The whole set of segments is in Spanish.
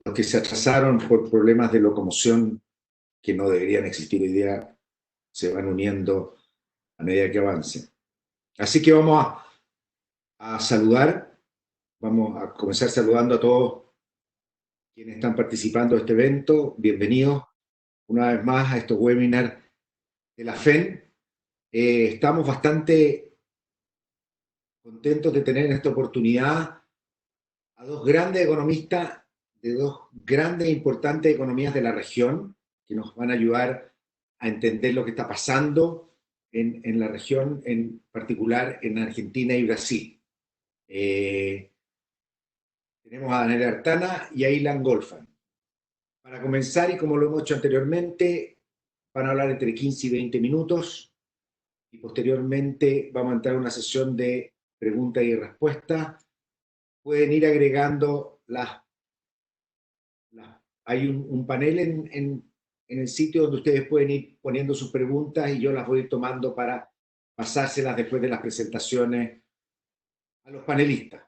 Los que se atrasaron por problemas de locomoción que no deberían existir hoy día se van uniendo a medida que avance. Así que a saludar, vamos a comenzar saludando a todos quienes están participando de este evento. Bienvenidos una vez más a estos webinars de la FEN. Estamos bastante contentos de tener en esta oportunidad a dos grandes economistas de dos grandes e importantes economías de la región que nos van a ayudar a entender lo que está pasando en la región, en particular en Argentina y Brasil. Tenemos a Daniela Artana y a Ilan Golfan. Para comenzar, y como lo hemos hecho anteriormente, van a hablar entre 15 y 20 minutos y posteriormente vamos a entrar a una sesión de preguntas y respuestas. Pueden ir agregando hay un panel en el sitio donde ustedes pueden ir poniendo sus preguntas y yo las voy a ir tomando para pasárselas después de las presentaciones a los panelistas.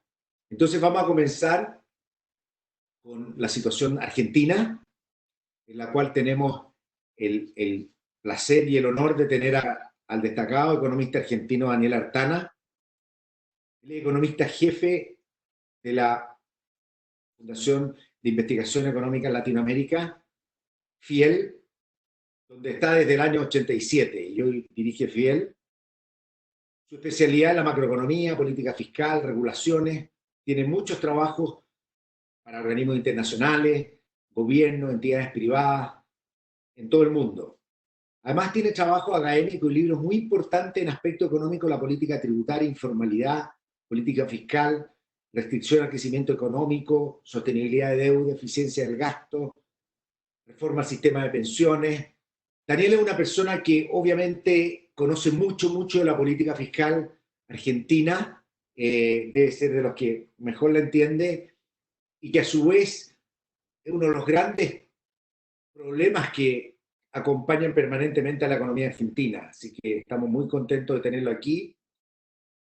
Entonces vamos a comenzar con la situación argentina, en la cual tenemos el placer y el honor de tener al destacado economista argentino Daniel Artana, el economista jefe de la Fundación de Investigación Económica en Latinoamérica, FIEL, donde está desde el año 87 y hoy dirige FIEL. Su especialidad es la macroeconomía, política fiscal, regulaciones. Tiene muchos trabajos para organismos internacionales, gobiernos, entidades privadas, en todo el mundo. Además tiene trabajo académico y libros muy importantes en aspecto económico, la política tributaria, informalidad, política fiscal, restricción al crecimiento económico, sostenibilidad de deuda, eficiencia del gasto, reforma al sistema de pensiones. Daniel es una persona que obviamente conoce mucho de la política fiscal argentina, debe ser de los que mejor la entiende, y que a su vez es uno de los grandes problemas que acompañan permanentemente a la economía argentina. Así que estamos muy contentos de tenerlo aquí.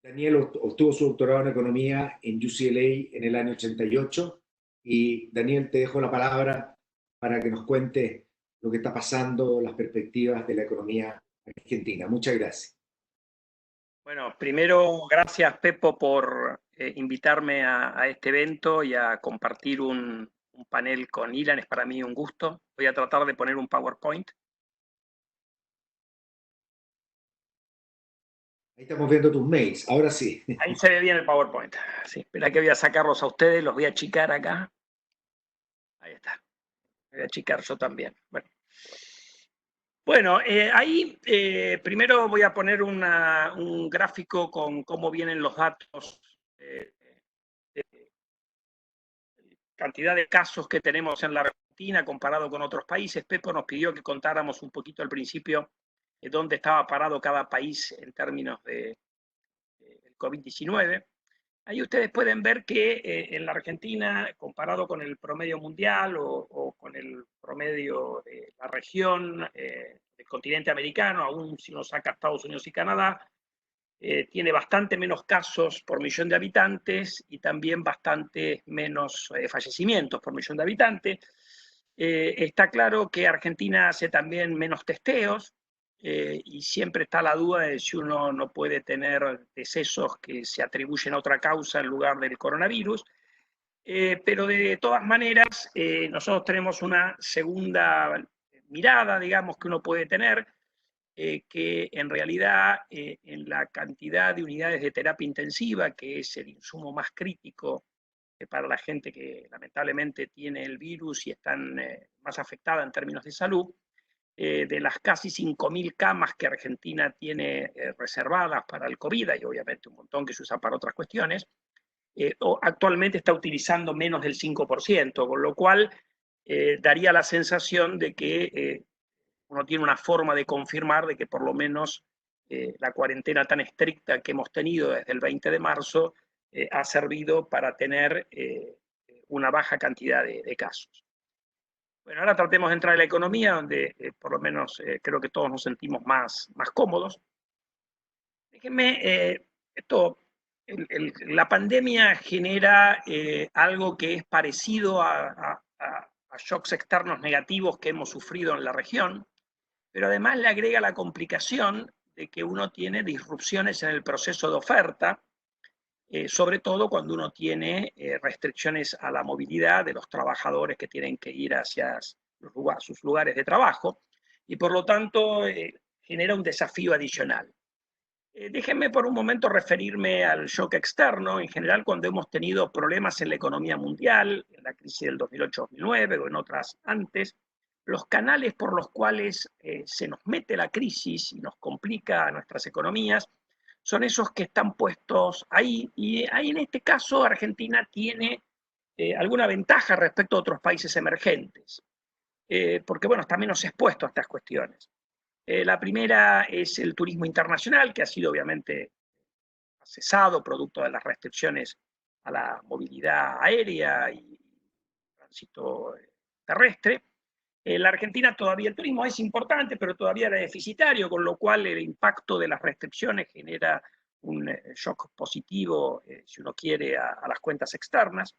Daniel obtuvo su doctorado en economía en UCLA en el año 88. Y Daniel, te dejo la palabra para que nos cuentes lo que está pasando, las perspectivas de la economía argentina. Muchas gracias. Bueno, primero, gracias Pepo por invitarme a este evento y a compartir un panel con Ilan. Es para mí un gusto. Voy a tratar de poner un PowerPoint. Ahí estamos viendo tus mails, ahora sí. Ahí se ve bien el PowerPoint. Sí, espera que voy a sacarlos a ustedes, los voy a achicar acá. Ahí está. Voy a achicar yo también. Bueno, ahí primero voy a poner un gráfico con cómo vienen los datos, cantidad de casos que tenemos en la Argentina comparado con otros países. Pepo nos pidió que contáramos un poquito al principio dónde estaba parado cada país en términos de COVID-19. Ahí ustedes pueden ver que en la Argentina, comparado con el promedio mundial o con el promedio de la región del continente americano, aún si uno saca Estados Unidos y Canadá, tiene bastante menos casos por millón de habitantes y también bastante menos fallecimientos por millón de habitantes. Está claro que Argentina hace también menos testeos, y siempre está la duda de si uno no puede tener decesos que se atribuyen a otra causa en lugar del coronavirus. Pero de todas maneras, nosotros tenemos una segunda mirada, digamos, que uno puede tener, que en realidad en la cantidad de unidades de terapia intensiva, que es el insumo más crítico para la gente que lamentablemente tiene el virus y están más afectada en términos de salud, de las casi 5.000 camas que Argentina tiene reservadas para el COVID, y obviamente un montón que se usan para otras cuestiones, actualmente está utilizando menos del 5%, con lo cual daría la sensación de que uno tiene una forma de confirmar de que por lo menos la cuarentena tan estricta que hemos tenido desde el 20 de marzo ha servido para tener una baja cantidad de casos. Bueno, ahora tratemos de entrar en la economía, donde por lo menos creo que todos nos sentimos más cómodos. Déjenme, esto La pandemia genera algo que es parecido a shocks externos negativos que hemos sufrido en la región, pero además le agrega la complicación de que uno tiene disrupciones en el proceso de oferta, sobre todo cuando uno tiene restricciones a la movilidad de los trabajadores que tienen que ir hacia sus lugares de trabajo, y por lo tanto genera un desafío adicional. Déjenme por un momento referirme al shock externo. En general, cuando hemos tenido problemas en la economía mundial, en la crisis del 2008-2009 o en otras antes, los canales por los cuales se nos mete la crisis y nos complica a nuestras economías son esos que están puestos ahí. Y ahí en este caso Argentina tiene alguna ventaja respecto a otros países emergentes, porque bueno, está menos expuesto a estas cuestiones. La primera es el turismo internacional, que ha sido obviamente cesado producto de las restricciones a la movilidad aérea y tránsito terrestre. En la Argentina todavía el turismo es importante, pero todavía era deficitario, con lo cual el impacto de las restricciones genera un shock positivo, si uno quiere, a las cuentas externas.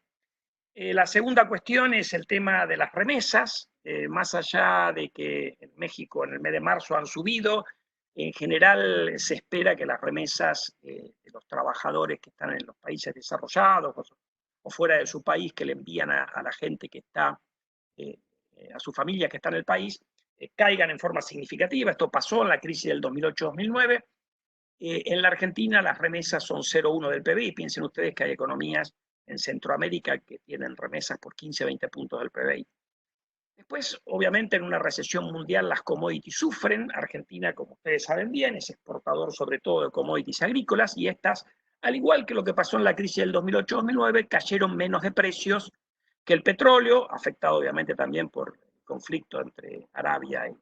La segunda cuestión es el tema de las remesas. Más allá de que en México en el mes de marzo han subido, en general se espera que las remesas de los trabajadores que están en los países desarrollados o fuera de su país, que le envían a la gente que está, a su familia que está en el país, caigan en forma significativa. Esto pasó en la crisis del 2008-2009. En la Argentina las remesas son 0,1 del PBI. Piensen ustedes que hay economías en Centroamérica que tienen remesas por 15, 20 puntos del PBI. Después, obviamente, en una recesión mundial las commodities sufren. Argentina, como ustedes saben bien, es exportador sobre todo de commodities agrícolas, y estas, al igual que lo que pasó en la crisis del 2008-2009, cayeron menos de precios que el petróleo, afectado obviamente también por el conflicto entre Arabia y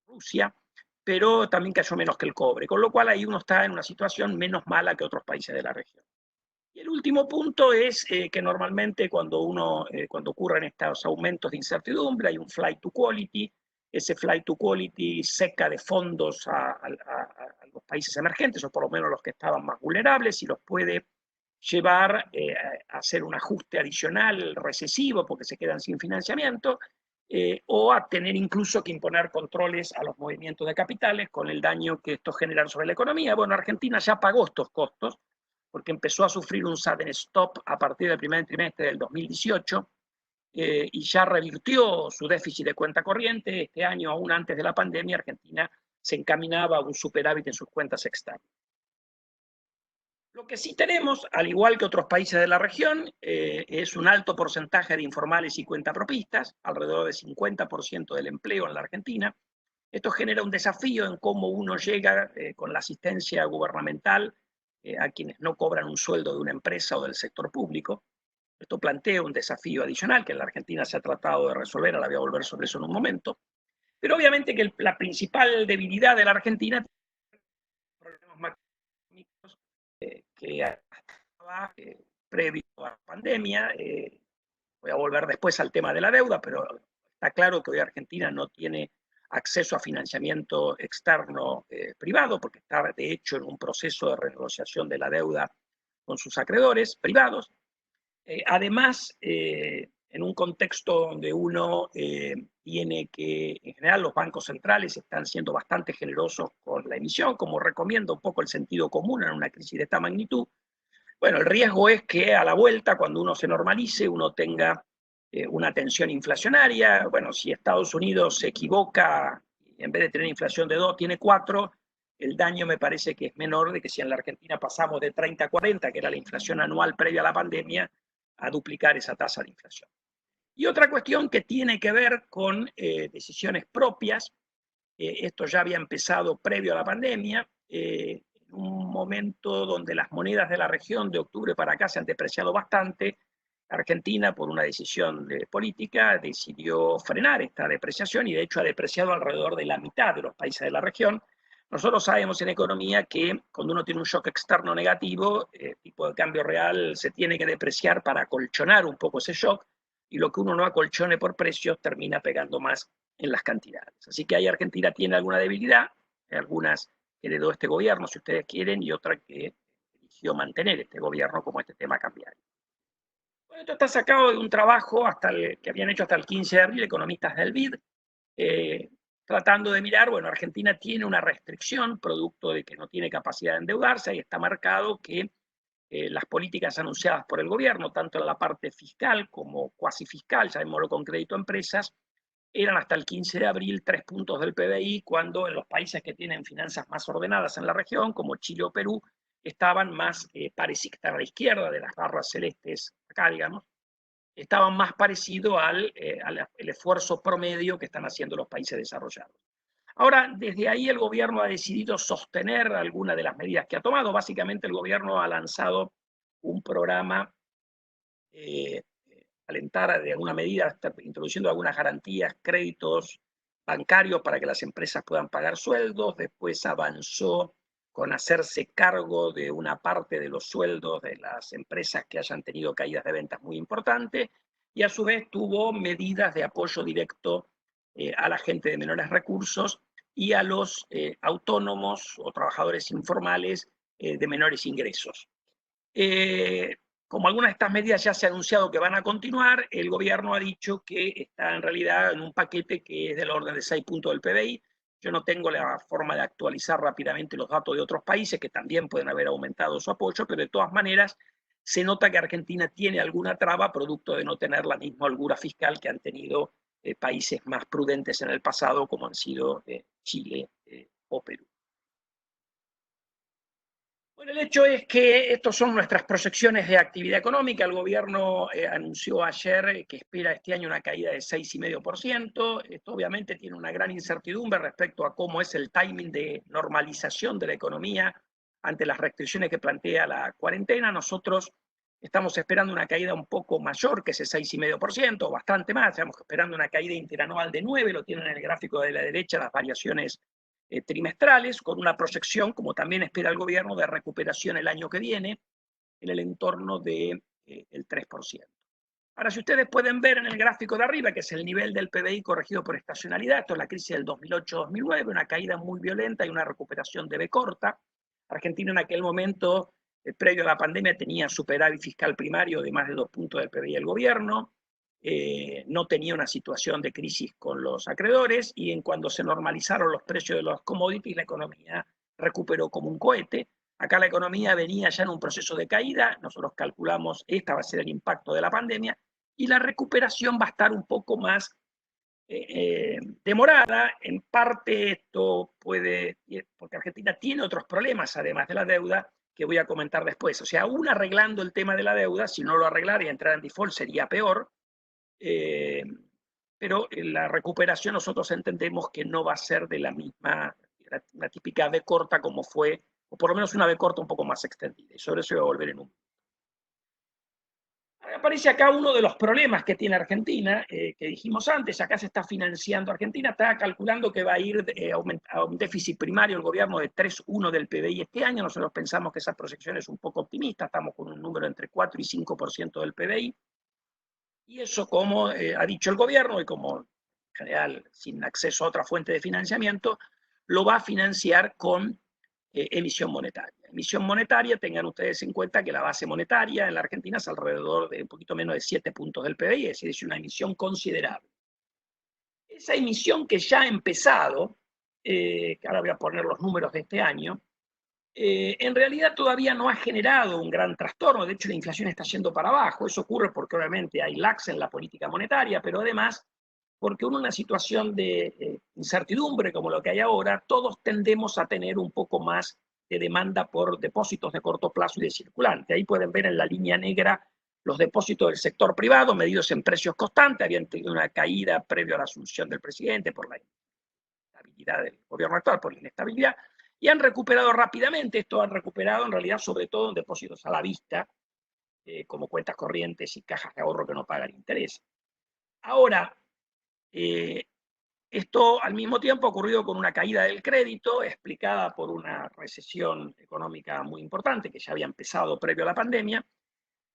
Rusia, pero también cayó menos que el cobre, con lo cual ahí uno está en una situación menos mala que otros países de la región. Y el último punto es que normalmente cuando ocurren estos aumentos de incertidumbre hay un flight to quality. Ese flight to quality seca de fondos a los países emergentes, o por lo menos los que estaban más vulnerables, y los puede llevar a hacer un ajuste adicional recesivo porque se quedan sin financiamiento, o a tener incluso que imponer controles a los movimientos de capitales con el daño que estos generan sobre la economía. Bueno, Argentina ya pagó estos costos porque empezó a sudden sudden stop a partir del primer trimestre del 2018, y ya revirtió su déficit de cuenta corriente. Este año, aún antes de la pandemia, Argentina se encaminaba a un superávit en sus cuentas externas. Lo que sí tenemos, al igual que otros países de la región, es un alto porcentaje de informales y cuentapropistas, alrededor del 50% del empleo en la Argentina. Esto genera un desafío en cómo uno llega con la asistencia gubernamental a quienes no cobran un sueldo de una empresa o del sector público. Esto plantea un desafío adicional que en la Argentina se ha tratado de resolver. Ahora voy a volver sobre eso en un momento. Pero obviamente que la principal debilidad de la Argentina tiene problemas macroeconómicos que estaba previo a la pandemia. Voy a volver después al tema de la deuda, pero está claro que hoy Argentina no tiene acceso a financiamiento externo privado, porque está de hecho en un proceso de renegociación de la deuda con sus acreedores privados. Además, en un contexto donde uno tiene que, en general, los bancos centrales están siendo bastante generosos con la emisión, como recomienda un poco el sentido común en una crisis de esta magnitud. Bueno, el riesgo es que a la vuelta, cuando uno se normalice, uno tenga una tensión inflacionaria. Bueno, si Estados Unidos se equivoca y en vez de tener inflación de 2 tiene 4, el daño me parece que es menor de que si en la Argentina pasamos de 30 a 40, que era la inflación anual previa a la pandemia, a duplicar esa tasa de inflación. Y otra cuestión que tiene que ver con decisiones propias. Esto ya había empezado previo a la pandemia, en un momento donde las monedas de la región de octubre para acá se han depreciado bastante. Argentina, por una decisión política, decidió frenar esta depreciación y de hecho ha depreciado alrededor de la mitad de los países de la región. Nosotros sabemos en economía que cuando uno tiene un shock externo negativo, el tipo de cambio real se tiene que depreciar para acolchonar un poco ese shock, y lo que uno no acolchone por precios termina pegando más en las cantidades. Así que ahí Argentina tiene alguna debilidad, algunas que heredó este gobierno, si ustedes quieren, y otra que decidió mantener este gobierno como este tema cambiario. Bueno, esto está sacado de un trabajo que habían hecho hasta el 15 de abril economistas del BID, tratando de mirar, bueno, Argentina tiene una restricción producto de que no tiene capacidad de endeudarse, ahí está marcado que las políticas anunciadas por el gobierno, tanto en la parte fiscal como cuasi fiscal, llamémoslo con crédito a empresas, eran hasta el 15 de abril 3 puntos del PBI, cuando en los países que tienen finanzas más ordenadas en la región, como Chile o Perú, estaban más parecidos, a la izquierda de las barras celestes acá, digamos, estaban más parecidos al esfuerzo promedio que están haciendo los países desarrollados. Ahora, desde ahí el gobierno ha decidido sostener algunas de las medidas que ha tomado. Básicamente el gobierno ha lanzado un programa alentar de alguna medida, está introduciendo algunas garantías, créditos bancarios para que las empresas puedan pagar sueldos. Después avanzó con hacerse cargo de una parte de los sueldos de las empresas que hayan tenido caídas de ventas muy importantes, y a su vez tuvo medidas de apoyo directo a la gente de menores recursos y a los autónomos o trabajadores informales de menores ingresos. Como algunas de estas medidas ya se ha anunciado que van a continuar, el gobierno ha dicho que está en realidad en un paquete que es del orden de 6 puntos del PBI. Yo no tengo la forma de actualizar rápidamente los datos de otros países que también pueden haber aumentado su apoyo, pero de todas maneras se nota que Argentina tiene alguna traba producto de no tener la misma holgura fiscal que han tenido países más prudentes en el pasado, como han sido Chile o Perú. Bueno, el hecho es que estas son nuestras proyecciones de actividad económica. El gobierno anunció ayer que espera este año una caída de 6,5%. Esto obviamente tiene una gran incertidumbre respecto a cómo es el timing de normalización de la economía ante las restricciones que plantea la cuarentena. Nosotros estamos esperando una caída un poco mayor que ese 6,5%, bastante más. Estamos esperando una caída interanual de 9%, lo tienen en el gráfico de la derecha, las variaciones trimestrales, con una proyección, como también espera el gobierno, de recuperación el año que viene en el entorno del 3%. Ahora, si ustedes pueden ver en el gráfico de arriba, que es el nivel del PBI corregido por estacionalidad, esto es la crisis del 2008-2009, una caída muy violenta y una recuperación de V corta. Argentina en aquel momento, previo a la pandemia, tenía superávit fiscal primario de más de 2 puntos del PBI del gobierno. No tenía una situación de crisis con los acreedores, y en cuando se normalizaron los precios de los commodities, la economía recuperó como un cohete. Acá la economía venía ya en un proceso de caída, nosotros calculamos este va a ser el impacto de la pandemia, y la recuperación va a estar un poco más demorada. En parte esto puede, porque Argentina tiene otros problemas además de la deuda, que voy a comentar después. O sea, aún arreglando el tema de la deuda, si no lo arreglara y entrar en default sería peor. Pero la recuperación nosotros entendemos que no va a ser de la misma, la típica V corta como fue, o por lo menos una V corta un poco más extendida, y sobre eso voy a volver en un momento. Aparece acá uno de los problemas que tiene Argentina, que dijimos antes. Acá se está financiando, Argentina está calculando que va a ir a un déficit primario el gobierno de 3,1 del PBI este año. Nosotros pensamos que esa proyección es un poco optimista, estamos con un número entre 4 y 5% del PBI. Y eso, como ha dicho el gobierno, y como en general sin acceso a otra fuente de financiamiento, lo va a financiar con emisión monetaria. Emisión monetaria, tengan ustedes en cuenta que la base monetaria en la Argentina es alrededor de un poquito menos de 7 puntos del PBI, es decir, es una emisión considerable. Esa emisión que ya ha empezado, que ahora voy a poner los números de este año, en realidad todavía no ha generado un gran trastorno. De hecho, la inflación está yendo para abajo. Eso ocurre porque obviamente hay lax en la política monetaria, pero además porque en una situación de incertidumbre como lo que hay ahora, todos tendemos a tener un poco más de demanda por depósitos de corto plazo y de circulante. Ahí pueden ver en la línea negra los depósitos del sector privado medidos en precios constantes. Habían tenido una caída previo a la asunción del presidente por la inestabilidad del gobierno actual, por la inestabilidad, y han recuperado rápidamente. Esto han recuperado en realidad sobre todo en depósitos a la vista, como cuentas corrientes y cajas de ahorro que no pagan interés. Ahora, esto al mismo tiempo ha ocurrido con una caída del crédito explicada por una recesión económica muy importante que ya había empezado previo a la pandemia,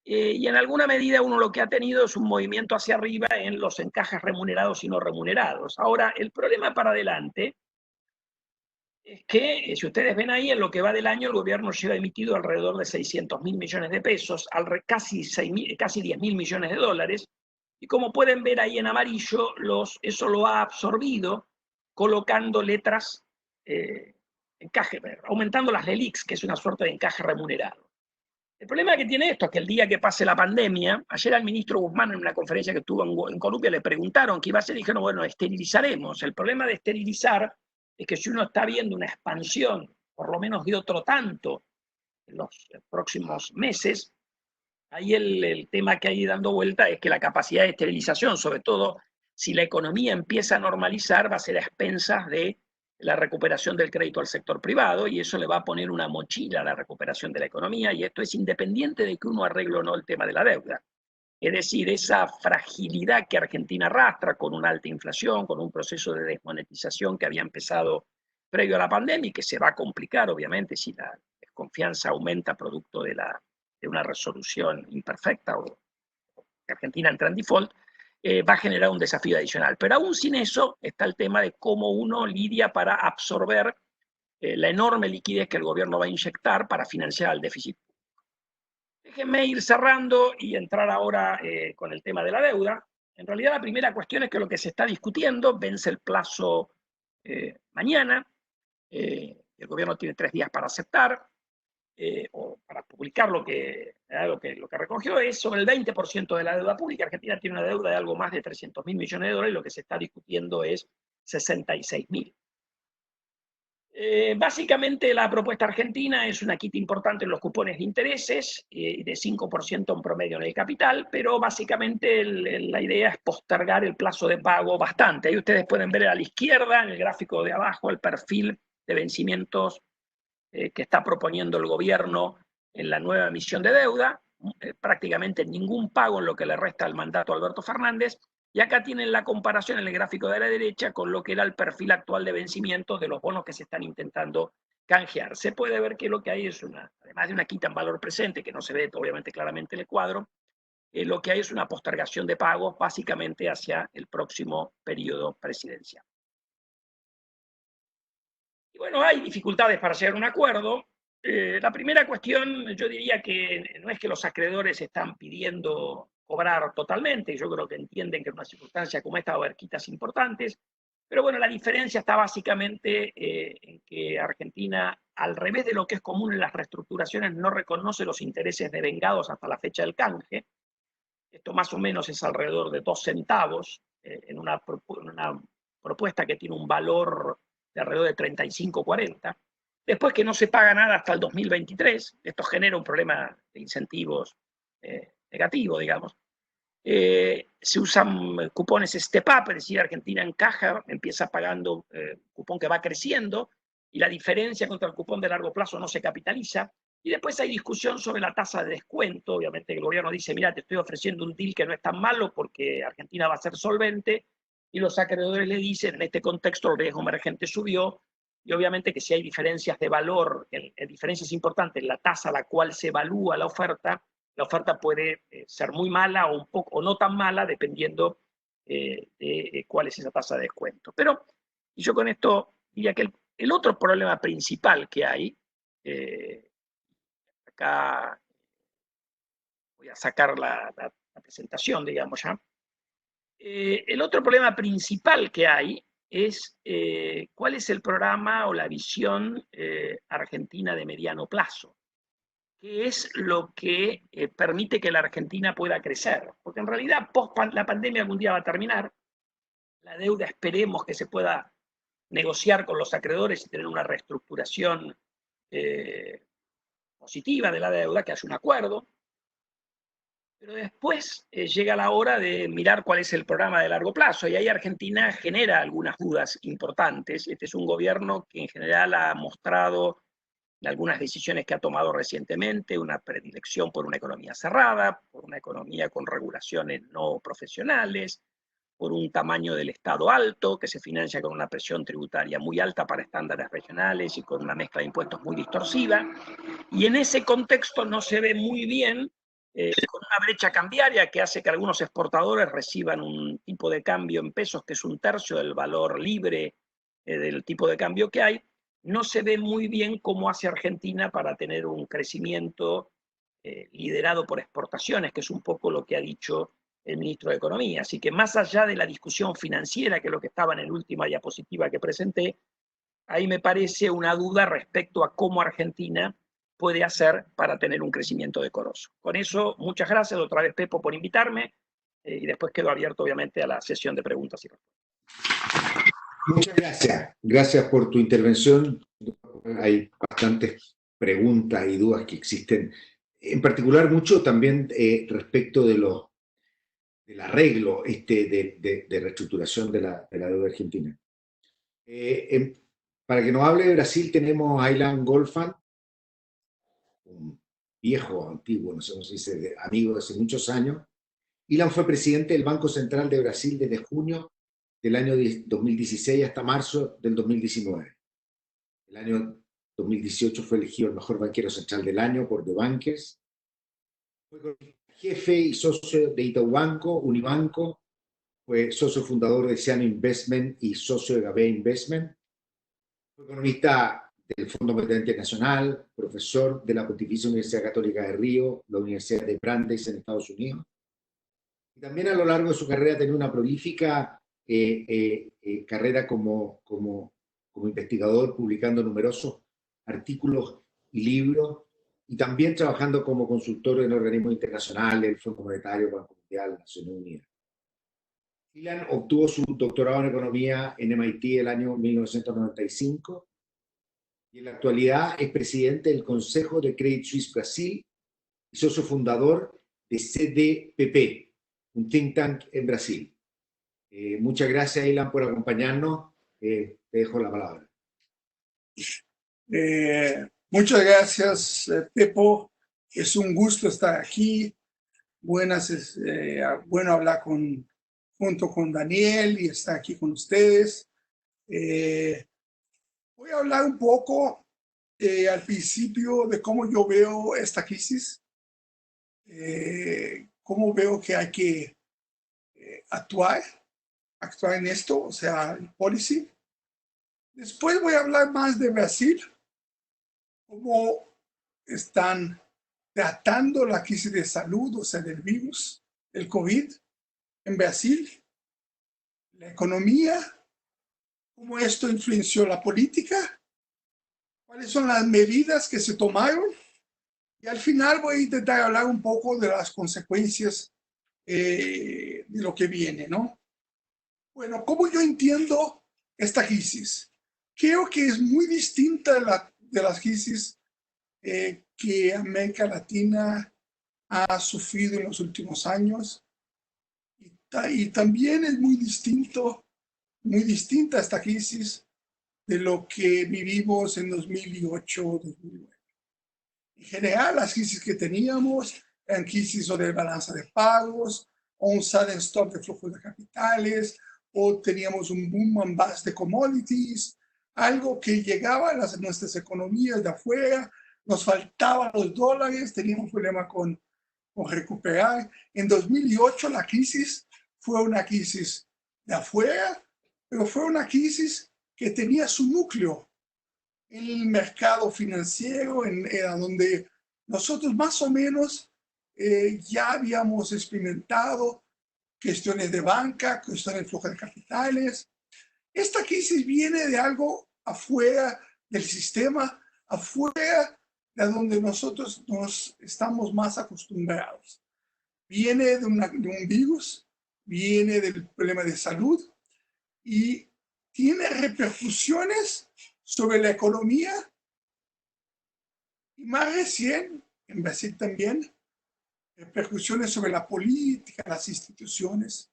y en alguna medida uno lo que ha tenido es un movimiento hacia arriba en los encajes remunerados y no remunerados. Ahora, el problema para adelante es que, si ustedes ven ahí, en lo que va del año, el gobierno lleva emitido alrededor de 600.000 millones de pesos, casi 10.000 millones de dólares, y como pueden ver ahí en amarillo, eso lo ha absorbido colocando letras, encaje, aumentando las LELIQs, que es una suerte de encaje remunerado. El problema que tiene esto es que el día que pase la pandemia, ayer al ministro Guzmán en una conferencia que tuvo en Colombia le preguntaron qué iba a hacer y dijeron, bueno, esterilizaremos. El problema de esterilizar es que si uno está viendo una expansión, por lo menos de otro tanto, en los próximos meses, ahí el tema que hay dando vuelta es que la capacidad de esterilización, sobre todo si la economía empieza a normalizar, va a ser a expensas de la recuperación del crédito al sector privado, y eso le va a poner una mochila a la recuperación de la economía, y esto es independiente de que uno arregle o no el tema de la deuda. Es decir, esa fragilidad que Argentina arrastra con una alta inflación, con un proceso de desmonetización que había empezado previo a la pandemia y que se va a complicar, obviamente, si la desconfianza aumenta producto de una resolución imperfecta o que Argentina entra en default, va a generar un desafío adicional. Pero aún sin eso está el tema de cómo uno lidia para absorber la enorme liquidez que el gobierno va a inyectar para financiar el déficit. Déjenme ir cerrando y entrar ahora con el tema de la deuda. En realidad, la primera cuestión es que lo que se está discutiendo vence el plazo mañana. El gobierno tiene 3 días para aceptar o para publicar lo que recogió. Es sobre el 20% de la deuda pública. Argentina tiene una deuda de algo más de 300.000 millones de dólares y lo que se está discutiendo es 66.000. Básicamente la propuesta argentina es una quita importante en los cupones de intereses, de 5% en promedio en el capital, pero básicamente la idea es postergar el plazo de pago bastante. Ahí ustedes pueden ver a la izquierda, en el gráfico de abajo, el perfil de vencimientos que está proponiendo el gobierno en la nueva emisión de deuda, prácticamente ningún pago en lo que le resta al mandato a Alberto Fernández. Y acá tienen la comparación en el gráfico de la derecha con lo que era el perfil actual de vencimiento de los bonos que se están intentando canjear. Se puede ver que lo que hay es además de una quita en valor presente, que no se ve obviamente claramente en el cuadro, lo que hay es una postergación de pagos básicamente hacia el próximo periodo presidencial. Y bueno, hay dificultades para llegar a un acuerdo. La primera cuestión, yo diría que no es que los acreedores están pidiendo cobrar totalmente, yo creo que entienden que en una circunstancia como esta va a haber quitas importantes, pero bueno, la diferencia está básicamente en que Argentina, al revés de lo que es común en las reestructuraciones, no reconoce los intereses devengados hasta la fecha del canje. Esto más o menos es alrededor de 2 centavos en una propuesta que tiene un valor de alrededor de 35-40. Después que no se paga nada hasta el 2023, esto genera un problema de incentivos negativo, digamos. Se usan cupones step up, es decir, Argentina encaja, empieza pagando cupón que va creciendo y la diferencia contra el cupón de largo plazo no se capitaliza. Y después hay discusión sobre la tasa de descuento. Obviamente el gobierno dice, mira, te estoy ofreciendo un deal que no es tan malo porque Argentina va a ser solvente, y los acreedores le dicen, en este contexto el riesgo emergente subió, y obviamente que si hay diferencias de valor, diferencias importantes en la tasa a la cual se evalúa la oferta puede ser muy mala o un poco o no tan mala, dependiendo de cuál es esa tasa de descuento. Pero y yo con esto diría que el otro problema principal que hay, acá voy a sacar la presentación, digamos ya. El otro problema principal que hay es cuál es el programa o la visión argentina de mediano plazo. ¿Qué es lo que permite que la Argentina pueda crecer? Porque en realidad la pandemia algún día va a terminar, la deuda esperemos que se pueda negociar con los acreedores y tener una reestructuración positiva de la deuda, que haya un acuerdo. Pero después llega la hora de mirar cuál es el programa de largo plazo, y ahí Argentina genera algunas dudas importantes. Este es un gobierno que en general ha mostrado en algunas decisiones que ha tomado recientemente una predilección por una economía cerrada, por una economía con regulaciones no profesionales, por un tamaño del Estado alto, que se financia con una presión tributaria muy alta para estándares regionales y con una mezcla de impuestos muy distorsiva. Y en ese contexto no se ve muy bien, con una brecha cambiaria que hace que algunos exportadores reciban un tipo de cambio en pesos que es 1/3 del valor libre del tipo de cambio que hay, no se ve muy bien cómo hace Argentina para tener un crecimiento liderado por exportaciones, que es un poco lo que ha dicho el ministro de Economía. Así que más allá de la discusión financiera, que es lo que estaba en la última diapositiva que presenté, ahí me parece una duda respecto a cómo Argentina puede hacer para tener un crecimiento decoroso. Con eso, muchas gracias otra vez, Pepo, por invitarme, y después quedo abierto, obviamente, a la sesión de preguntas y respuestas. Muchas gracias. Gracias por tu intervención. Hay bastantes preguntas y dudas que existen, en particular mucho también respecto del arreglo de reestructuración de la deuda argentina. Para que nos hable de Brasil tenemos a Aylan Golfan, un viejo, antiguo, no sé cómo se dice, amigo de hace muchos años. Ilan fue presidente del Banco Central de Brasil desde junio del año 2016 hasta marzo del 2019. El año 2018 fue elegido el mejor banquero central del año por The Bankers. Fue jefe y socio de Itaú Banco, Unibanco. Fue socio fundador de Ciano Investment y socio de Gabé Investment. Fue economista del Fondo Monetario Internacional, profesor de la Pontificia Universidad Católica de Río, la Universidad de Brandeis en Estados Unidos. Y también a lo largo de su carrera ha tenido una prolífica carrera como investigador, publicando numerosos artículos y libros, y también trabajando como consultor en organismos internacionales, el Fondo Monetario, Banco Mundial, Naciones Unidas. Ilan obtuvo su doctorado en economía en MIT el año 1995 y en la actualidad es presidente del Consejo de Credit Suisse Brasil y socio fundador de CDPP, un think tank en Brasil. Muchas gracias, Ilan, por acompañarnos. Te dejo la palabra. Muchas gracias, Pepo. Es un gusto estar aquí. Bueno hablar junto con Daniel y estar aquí con ustedes. Voy a hablar un poco al principio de cómo yo veo esta crisis, cómo veo que hay que actuar en esto, o sea, el policy. Después voy a hablar más de Brasil, cómo están tratando la crisis de salud, o sea, del virus, del COVID en Brasil, la economía, cómo esto influenció la política, cuáles son las medidas que se tomaron, y al final voy a intentar hablar un poco de las consecuencias de lo que viene, ¿no? Bueno, ¿cómo yo entiendo esta crisis? Creo que es muy distinta de las crisis que América Latina ha sufrido en los últimos años, y también es muy distinta esta crisis de lo que vivimos en 2008-2009. En general, las crisis que teníamos eran crisis o de balanza de pagos, o un sudden stop de flujos de capitales, o teníamos un boom and bust de commodities, algo que llegaba a nuestras economías de afuera, nos faltaban los dólares, teníamos problema con recuperar. En 2008 la crisis fue una crisis de afuera, pero fue una crisis que tenía su núcleo en el mercado financiero, era donde nosotros más o menos ya habíamos experimentado cuestiones de banca, cuestiones de flujo de capitales. Esta crisis viene de algo afuera del sistema, afuera de donde nosotros nos estamos más acostumbrados. Viene de un virus, viene del problema de salud y tiene repercusiones sobre la economía, y más recién, en Brasil también, repercusiones sobre la política, las instituciones.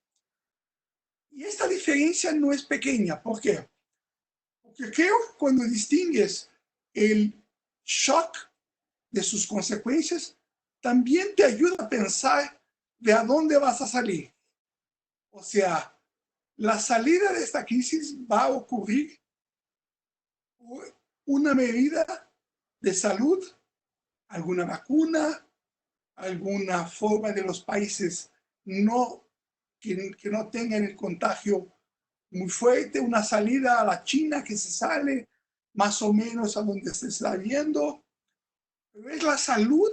Y esta diferencia no es pequeña. ¿Por qué? Porque creo que cuando distingues el shock de sus consecuencias, también te ayuda a pensar de a dónde vas a salir. O sea, la salida de esta crisis va a ocurrir por una medida de salud, alguna vacuna, alguna forma de los países que no tengan el contagio muy fuerte, una salida a la China que se sale más o menos a donde se está viendo, pero es la salud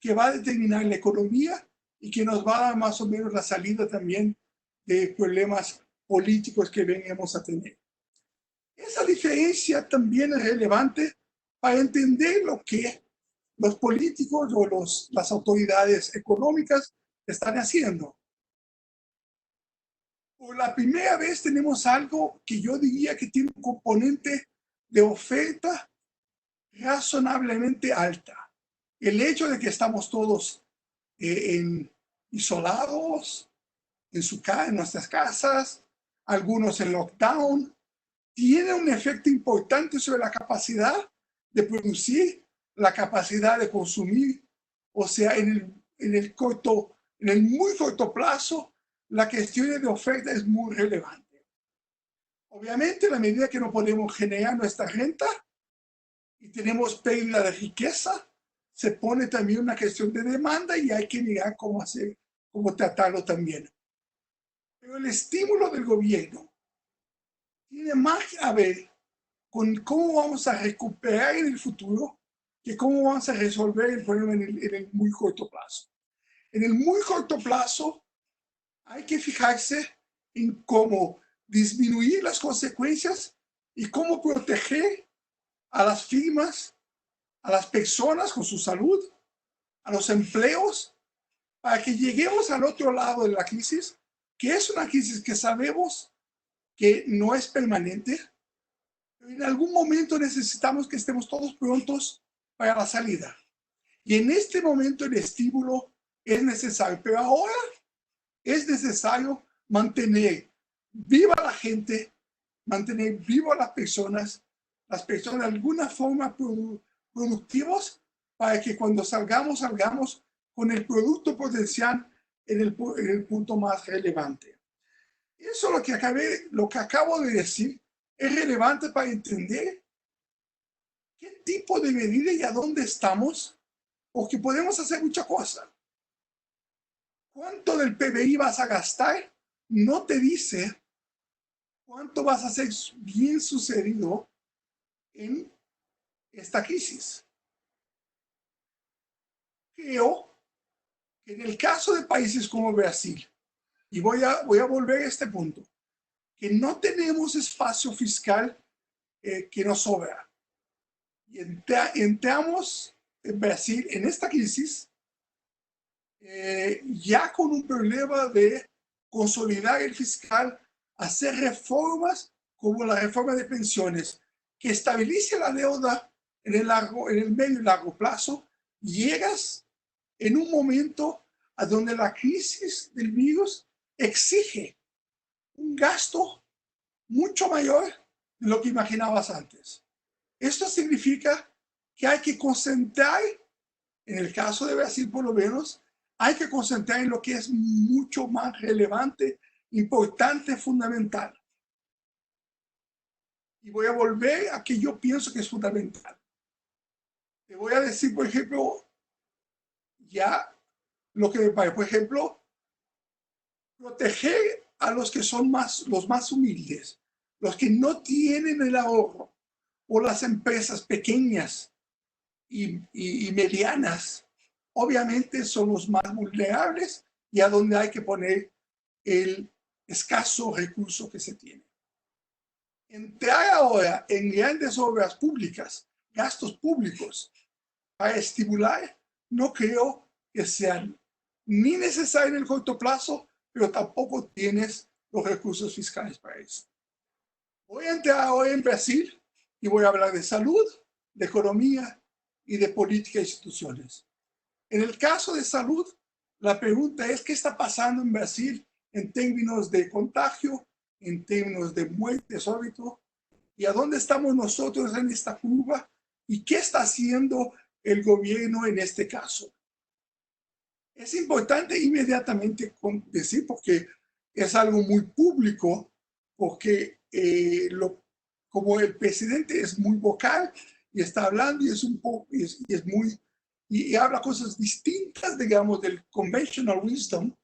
que va a determinar la economía y que nos va a dar más o menos la salida también de problemas políticos que venimos a tener. Esa diferencia también es relevante para entender lo que los políticos o las autoridades económicas están haciendo. Por la primera vez tenemos algo que yo diría que tiene un componente de oferta razonablemente alta. El hecho de que estamos todos isolados en nuestras casas, algunos en lockdown, tiene un efecto importante sobre la capacidad de producir, la capacidad de consumir. O sea, en el muy corto plazo, la cuestión de oferta es muy relevante. Obviamente, a la medida que no podemos generar nuestra renta y tenemos pérdida de riqueza, se pone también una cuestión de demanda y hay que mirar cómo tratarlo también. Pero el estímulo del gobierno tiene más a ver con cómo vamos a recuperar en el futuro que cómo vamos a resolver el problema en el muy corto plazo. En el muy corto plazo hay que fijarse en cómo disminuir las consecuencias y cómo proteger a las firmas, a las personas con su salud, a los empleos, para que lleguemos al otro lado de la crisis, que es una crisis que sabemos que no es permanente. En algún momento necesitamos que estemos todos prontos para la salida. Y en este momento el estímulo es necesario, pero ahora es necesario mantener viva la gente, mantener viva las personas de alguna forma productivos para que cuando salgamos con el producto potencial en el punto más relevante. Eso lo que acabo de decir es relevante para entender qué tipo de medida y a dónde estamos, porque podemos hacer muchas cosas. ¿Cuánto del PBI vas a gastar? No te dice cuánto vas a hacer bien sucedido en esta crisis. Creo que en el caso de países como Brasil, y voy a volver a este punto, que no tenemos espacio fiscal que nos sobra. Y entramos en Brasil en esta crisis ya con un problema de consolidar el fiscal, hacer reformas como la reforma de pensiones, que estabilice la deuda en el medio y largo plazo. Llegas en un momento a donde la crisis del virus exige un gasto mucho mayor de lo que imaginabas antes. Esto significa que hay que concentrar, en el caso de Brasil por lo menos, hay que concentrar en lo que es mucho más relevante, importante, fundamental. Y voy a volver a que yo pienso que es fundamental. Te voy a decir, por ejemplo, ya lo que me parece, por ejemplo, proteger a los que son los más humildes, los que no tienen el ahorro, o las empresas pequeñas y medianas, obviamente son los más vulnerables y a donde hay que poner el escaso recurso que se tiene. Entrar ahora en grandes obras públicas, gastos públicos, para estimular, no creo que sean ni necesario en el corto plazo, pero tampoco tienes los recursos fiscales para eso. Voy a entrar ahora en Brasil y voy a hablar de salud, de economía y de política e instituciones. En el caso de salud, la pregunta es, ¿qué está pasando en Brasil en términos de contagio, en términos de muerte súbito? ¿Y a dónde estamos nosotros en esta curva? ¿Y qué está haciendo el gobierno en este caso? Es importante inmediatamente decir, porque es algo muy público, porque como el presidente es muy vocal y está hablando y habla cosas distintas, digamos, del conventional wisdom,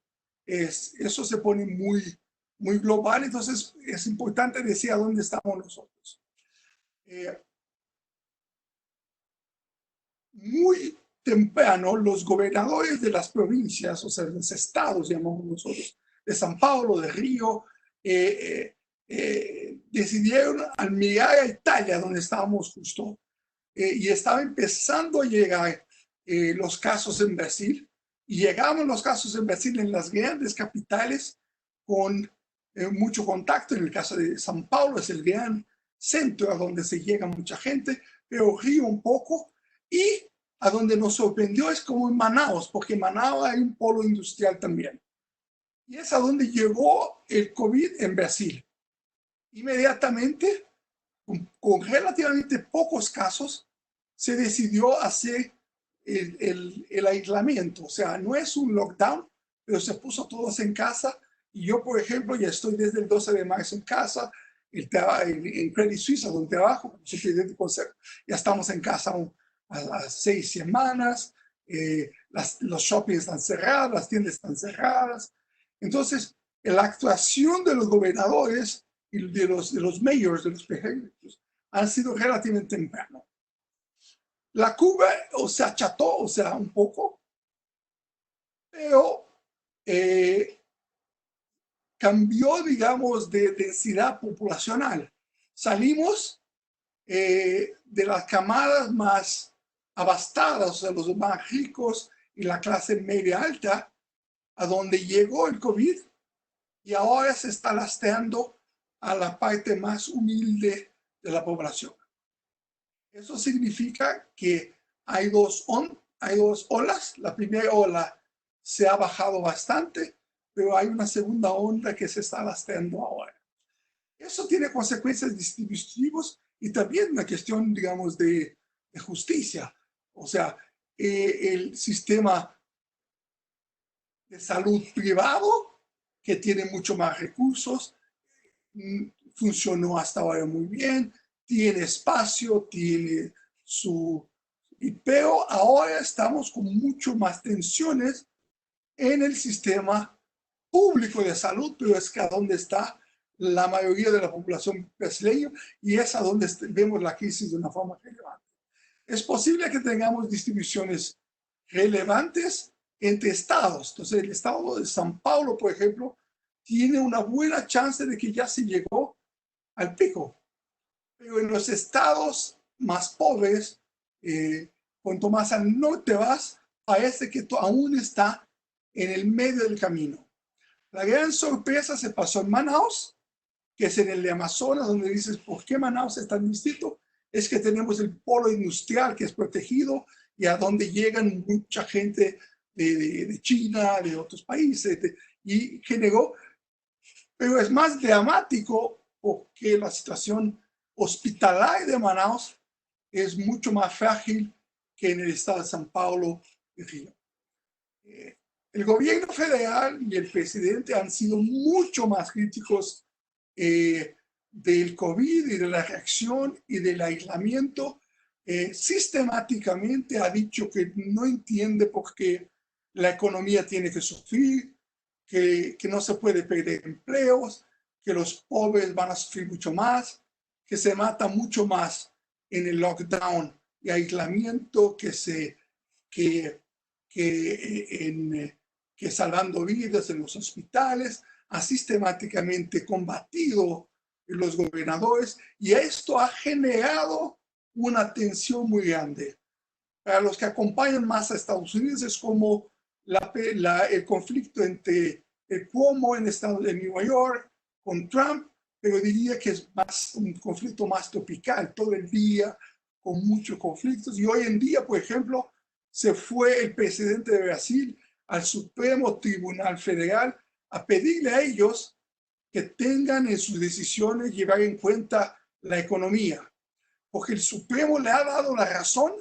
eso se pone muy global, entonces es importante decir a dónde estamos nosotros. muy temprano los gobernadores de las provincias, o sea, los estados, llamamos nosotros, de San Paulo, de Río, decidieron al mirar a Italia, donde estábamos justo, y estaba empezando a llegar los casos en Brasil, y llegaban los casos en Brasil en las grandes capitales con mucho contacto. En el caso de San Paulo es el gran centro a donde se llega mucha gente, pero Río un poco, y a donde nos sorprendió es como en Manaus, porque en Manaus hay un polo industrial también. Y es a donde llegó el COVID en Brasil. Inmediatamente, con relativamente pocos casos, se decidió hacer el aislamiento. O sea, no es un lockdown, pero se puso todos en casa. Y yo, por ejemplo, ya estoy desde el 12 de marzo en casa, en Credit Suisse, donde trabajo, como presidente del consejo. Ya estamos en casa a 6 semanas, los shoppings están cerrados, las tiendas están cerradas. Entonces, la actuación de los gobernadores y de los mayors, de los prefectos, han sido relativamente temprano. La curva se acható, o sea, un poco, pero cambió, digamos, de densidad populacional. Salimos de las camadas más abastadas, o sea, los más ricos y la clase media alta, a donde llegó el COVID, y ahora se está lastrando a la parte más humilde de la población. Eso significa que hay dos olas. La primera ola se ha bajado bastante, pero hay una segunda onda que se está lastrando ahora. Eso tiene consecuencias distributivas y también una cuestión, digamos, de justicia. O sea, el sistema de salud privado, que tiene mucho más recursos, funcionó hasta ahora muy bien, tiene espacio, tiene pero ahora estamos con mucho más tensiones en el sistema público de salud, pero es que a donde está la mayoría de la población brasileña, y es a donde vemos la crisis de una forma relevante. Es posible que tengamos distribuciones relevantes entre estados. Entonces, el estado de San Paulo, por ejemplo, tiene una buena chance de que ya se llegó al pico. Pero en los estados más pobres, cuanto más al norte vas, parece que aún está en el medio del camino. La gran sorpresa se pasó en Manaus, que es en el de Amazonas, donde dices, ¿por qué Manaus es tan distinto? Es que tenemos el polo industrial que es protegido y a donde llegan mucha gente de China, de otros países, y generó, pero es más dramático porque la situación hospitalaria de Manaus es mucho más frágil que en el estado de San Paulo y Río. El gobierno federal y el presidente han sido mucho más críticos del COVID y de la reacción y del aislamiento. Sistemáticamente ha dicho que no entiende por qué la economía tiene que sufrir, que no se puede perder empleos, que los pobres van a sufrir mucho más, que se mata mucho más en el lockdown y aislamiento que salvando vidas en los hospitales. Ha sistemáticamente combatido los gobernadores y esto ha generado una tensión muy grande. Para los que acompañan más a Estados Unidos es como el conflicto entre el Cuomo en el estado de Nueva York con Trump, pero diría que es más un conflicto más tropical, todo el día con muchos conflictos. Y hoy en día, por ejemplo, se fue el presidente de Brasil al Supremo Tribunal Federal a pedirle a ellos que tengan en sus decisiones llevar en cuenta la economía, porque el Supremo le ha dado la razón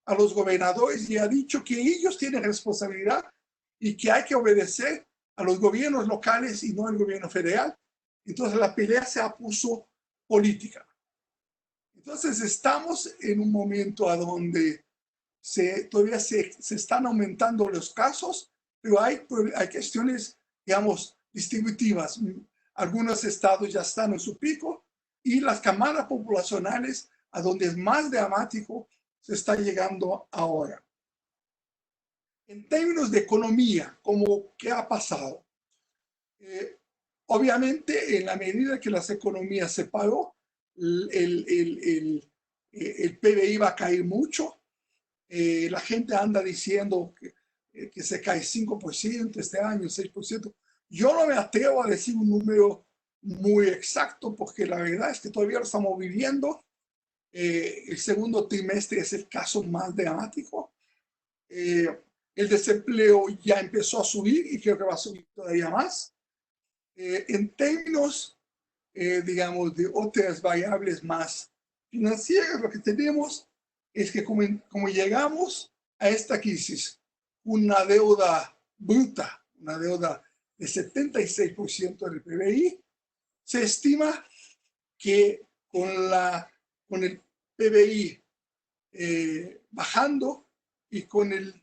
a los gobernadores y ha dicho que ellos tienen responsabilidad y que hay que obedecer a los gobiernos locales y no al gobierno federal. Entonces la pelea se puso política. Entonces estamos en un momento a donde todavía se están aumentando los casos, pero hay cuestiones, digamos, distributivas. Algunos estados ya están en su pico y las camadas poblacionales, a donde es más dramático, se está llegando ahora. En términos de economía, ¿qué ha pasado? Obviamente, en la medida que las economías se paró, el PBI va a caer mucho. La gente anda diciendo que se cae 5% este año, 6%. Yo no me atrevo a decir un número muy exacto porque la verdad es que todavía lo estamos viviendo. El segundo trimestre es el caso más dramático. El desempleo ya empezó a subir y creo que va a subir todavía más. En términos, digamos, de otras variables más financieras, lo que tenemos es que como llegamos a esta crisis, una deuda bruta, una deuda de 76% del PBI, se estima que con el PBI bajando y con el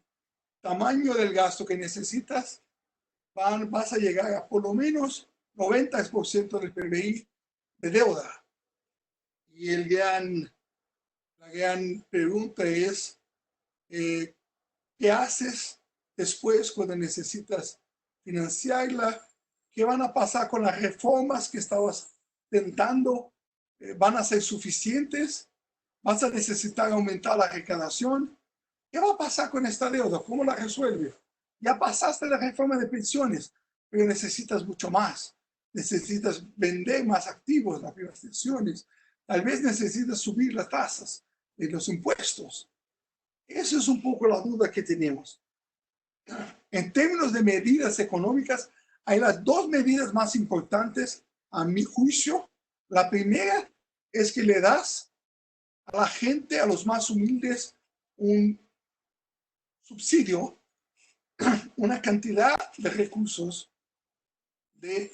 tamaño del gasto que necesitas, vas a llegar a por lo menos 90% del PBI de deuda. Y la gran pregunta es, ¿qué haces después cuando necesitas financiarla? ¿Qué van a pasar con las reformas que estabas tentando? ¿Van a ser suficientes? ¿Vas a necesitar aumentar la recaudación? ¿Qué va a pasar con esta deuda? ¿Cómo la resuelve? Ya pasaste la reforma de pensiones, pero necesitas mucho más. Necesitas vender más activos, las privatizaciones. Tal vez necesitas subir las tasas de los impuestos. Esa es un poco la duda que tenemos. En términos de medidas económicas, hay las dos medidas más importantes, a mi juicio. La primera es que le das a la gente, a los más humildes, un subsidio, una cantidad de recursos de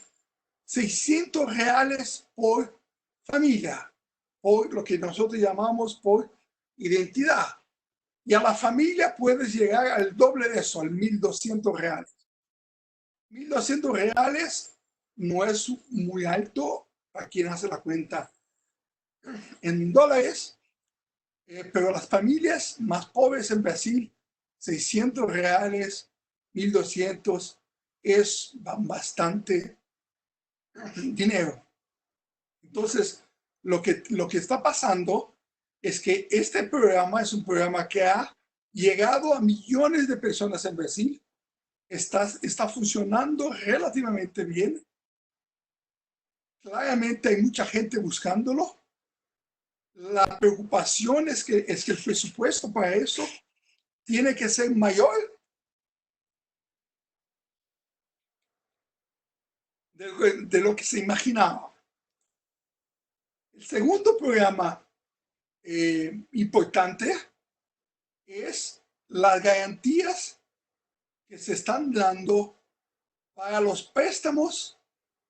600 reales por familia, por lo que nosotros llamamos por identidad. Y a la familia puedes llegar al doble de eso, al 1.200 reales. 1.200 reales no es muy alto para quien hace la cuenta en dólares, pero las familias más pobres en Brasil, 600 reales, 1.200 es bastante dinero. Entonces, lo que está pasando es que este programa es un programa que ha llegado a millones de personas en Brasil, está funcionando relativamente bien. Claramente hay mucha gente buscándolo. La preocupación es que el presupuesto para eso tiene que ser mayor de lo que se imaginaba. El segundo programa importante es las garantías que se están dando para los préstamos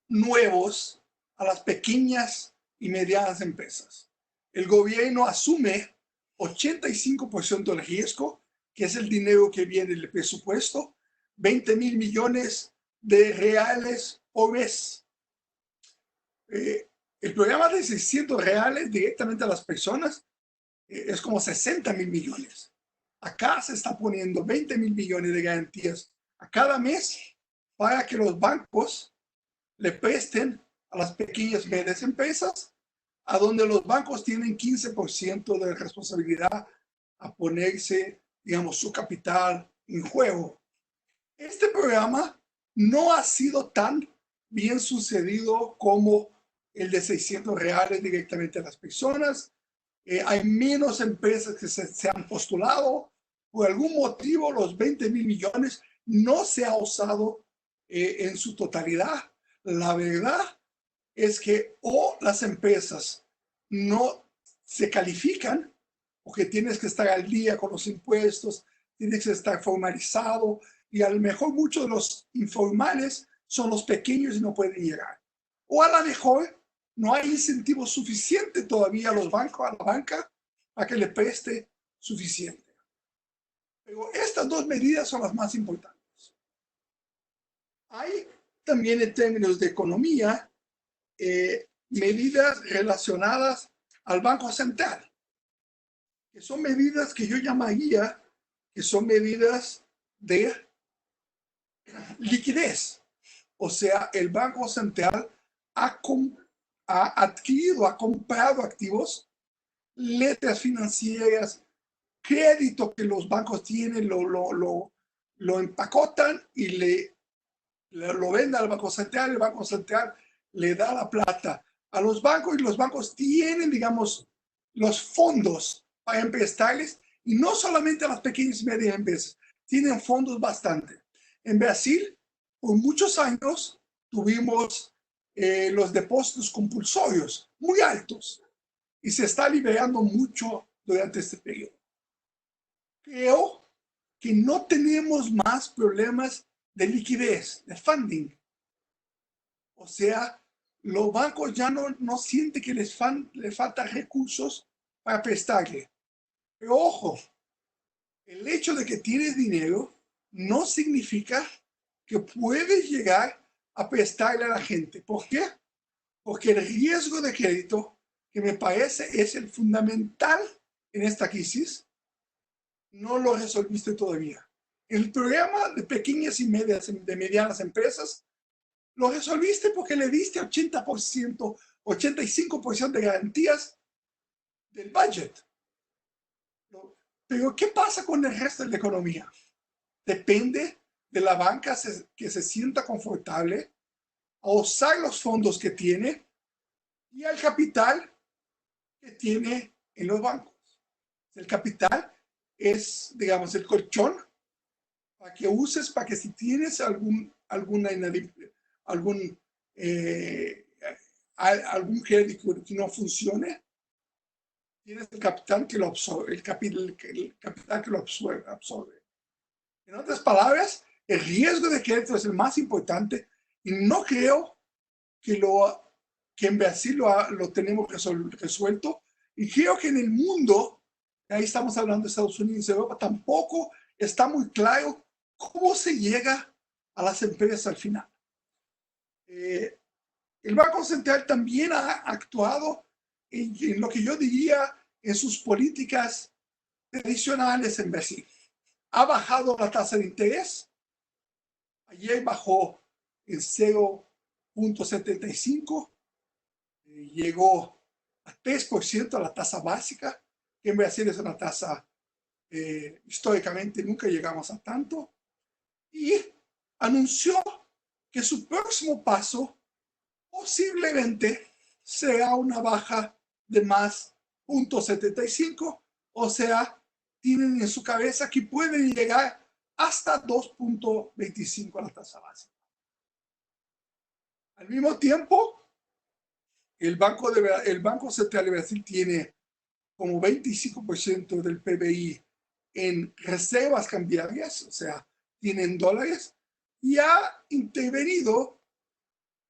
nuevos a las pequeñas y medianas empresas. El gobierno asume 85% del riesgo, que es el dinero que viene del presupuesto, 20.000 millones de reales por mes. El programa de 600 reales directamente a las personas es como 60.000 millones. Acá se está poniendo 20.000 millones de garantías a cada mes para que los bancos le presten a las pequeñas y medianas empresas, a donde los bancos tienen 15% de responsabilidad a ponerse, digamos, su capital en juego. Este programa no ha sido tan bien sucedido como el de 600 reales directamente a las personas. Hay menos empresas que se han postulado. Por algún motivo, los 20.000 millones no se ha usado en su totalidad. La verdad es que o las empresas no se califican, porque tienes que estar al día con los impuestos, tienes que estar formalizado, y a lo mejor muchos de los informales son los pequeños y no pueden llegar. O a lo mejor no hay incentivo suficiente todavía a los bancos, a la banca, para que le preste suficiente. Pero estas dos medidas son las más importantes. Hay también en términos de economía medidas relacionadas al Banco Central. que son medidas que yo llamaría que son medidas de liquidez. O sea, el Banco Central ha adquirido, ha comprado activos, letras financieras, crédito que los bancos tienen, lo empacotan y lo venden al Banco Central. El Banco Central le da la plata a los bancos y los bancos tienen, digamos, los fondos para emprestarles, y no solamente a las pequeñas y medianas empresas, tienen fondos bastante. En Brasil, por muchos años, tuvimos los depósitos compulsorios muy altos y se está liberando mucho durante este periodo. Creo que no tenemos más problemas de liquidez, de funding. O sea, los bancos ya no sienten que les faltan recursos para prestarle. Pero ojo, el hecho de que tienes dinero no significa que puedes llegar a prestarle a la gente. ¿Por qué? Porque el riesgo de crédito, que me parece es el fundamental en esta crisis, no lo resolviste todavía. El programa de pequeñas y medianas empresas lo resolviste porque le diste 80%, 85% de garantías del budget. Pero ¿qué pasa con el resto de la economía? Depende de la banca que se sienta confortable a usar los fondos que tiene y al capital que tiene en los bancos. El capital es, digamos, el colchón para que uses, para que si tienes algún crédito que no funcione, tienes el capital que lo absorbe, el capital que lo absorbe. En otras palabras, el riesgo de crédito es el más importante y no creo que en Brasil lo tenemos resuelto, y creo que en el mundo, ahí estamos hablando de Estados Unidos y Europa, tampoco está muy claro cómo se llega a las empresas al final. El Banco Central también ha actuado en lo que yo diría en sus políticas tradicionales en Brasil. Ha bajado la tasa de interés. Ayer bajó en 0.75. Llegó a 3% la tasa básica, que en Brasil es una tasa históricamente nunca llegamos a tanto. Y anunció que su próximo paso posiblemente será una baja de más 0.75, o sea, tienen en su cabeza que pueden llegar hasta 2.25 a la tasa básica. Al mismo tiempo, el Banco Central de Brasil tiene como 25% del PBI en reservas cambiarias, o sea, tienen dólares, y ha intervenido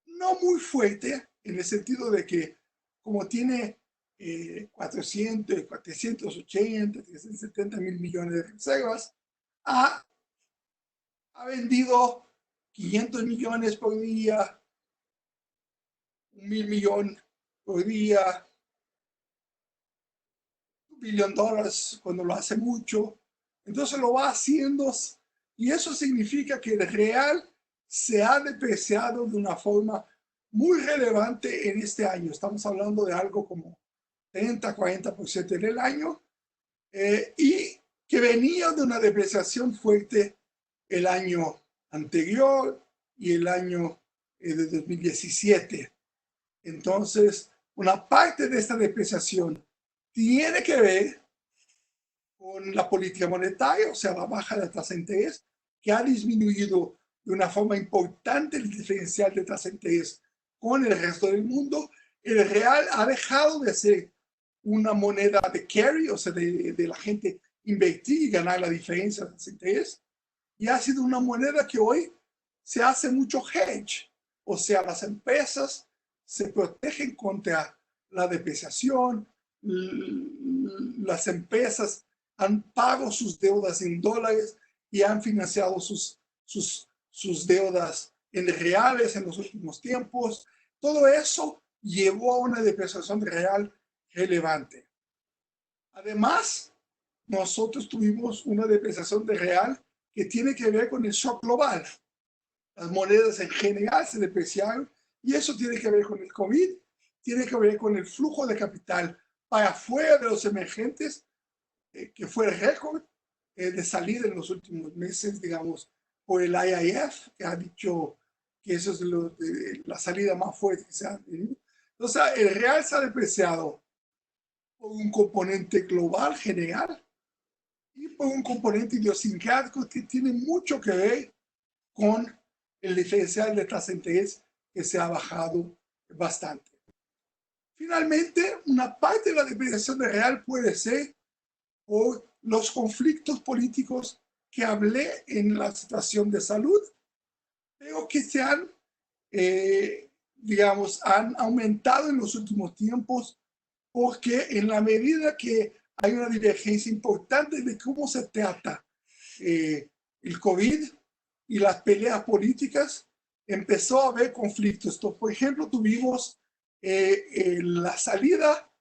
no muy fuerte, en el sentido de que como tiene 480, 370 mil millones de reservas, ha vendido 500 millones por día, 1.000 millones por día, $1 billón cuando lo hace mucho. Entonces lo va haciendo, y eso significa que el real se ha depreciado de una forma muy relevante en este año. Estamos hablando de algo como 30-40% en el año, y que venía de una depreciación fuerte el año anterior y el año de 2017. Entonces, una parte de esta depreciación tiene que ver con la política monetaria, o sea, la baja de la tasa de interés, que ha disminuido de una forma importante el diferencial de tasa de interés con el resto del mundo. El real ha dejado de ser una moneda de carry, o sea, de la gente invertir y ganar la diferencia de tasa de interés, y ha sido una moneda que hoy se hace mucho hedge, o sea, las empresas se protegen contra la depreciación, las empresas han pagado sus deudas en dólares y han financiado sus deudas en reales en los últimos tiempos. Todo eso llevó a una depreciación real relevante. Además, nosotros tuvimos una depreciación del real que tiene que ver con el shock global. Las monedas en general se depreciaron y eso tiene que ver con el COVID, tiene que ver con el flujo de capital para afuera de los emergentes, que fue el récord de salida en los últimos meses, digamos, por el IIF, que ha dicho que eso es la salida más fuerte que se ha tenido. Entonces, el real se ha depreciado por un componente global general y por un componente idiosincrático que tiene mucho que ver con el diferencial de tasa de interés que se ha bajado bastante. Finalmente, una parte de la depreciación del real puede ser por los conflictos políticos que hablé en la situación de salud, pero que se han, digamos, han aumentado en los últimos tiempos, porque en la medida que hay una divergencia importante de cómo se trata el COVID y las peleas políticas, empezó a haber conflictos. Entonces, por ejemplo, tuvimos la salida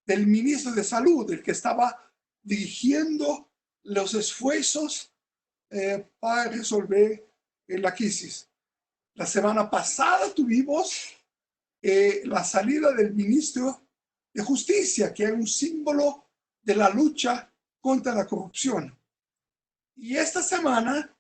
del ministro de Salud, el que estaba dirigiendo los esfuerzos para resolver la crisis. La semana pasada tuvimos la salida del ministro de Justicia, que es un símbolo de la lucha contra la corrupción. Y esta semana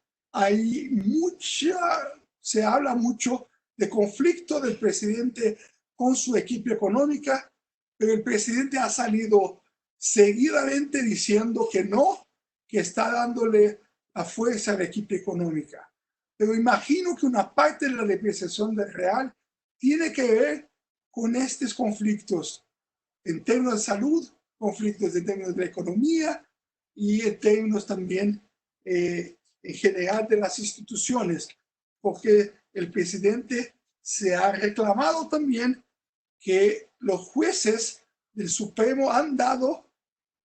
se habla mucho de conflicto del presidente con su equipo económica, pero el presidente ha salido seguidamente diciendo que no, que está dándole la fuerza a la equipo económica. Pero imagino que una parte de la depreciación del real tiene que ver con estos conflictos en términos de salud, conflictos en términos de la economía y en términos también en general de las instituciones, porque el presidente se ha reclamado también que los jueces del Supremo han dado,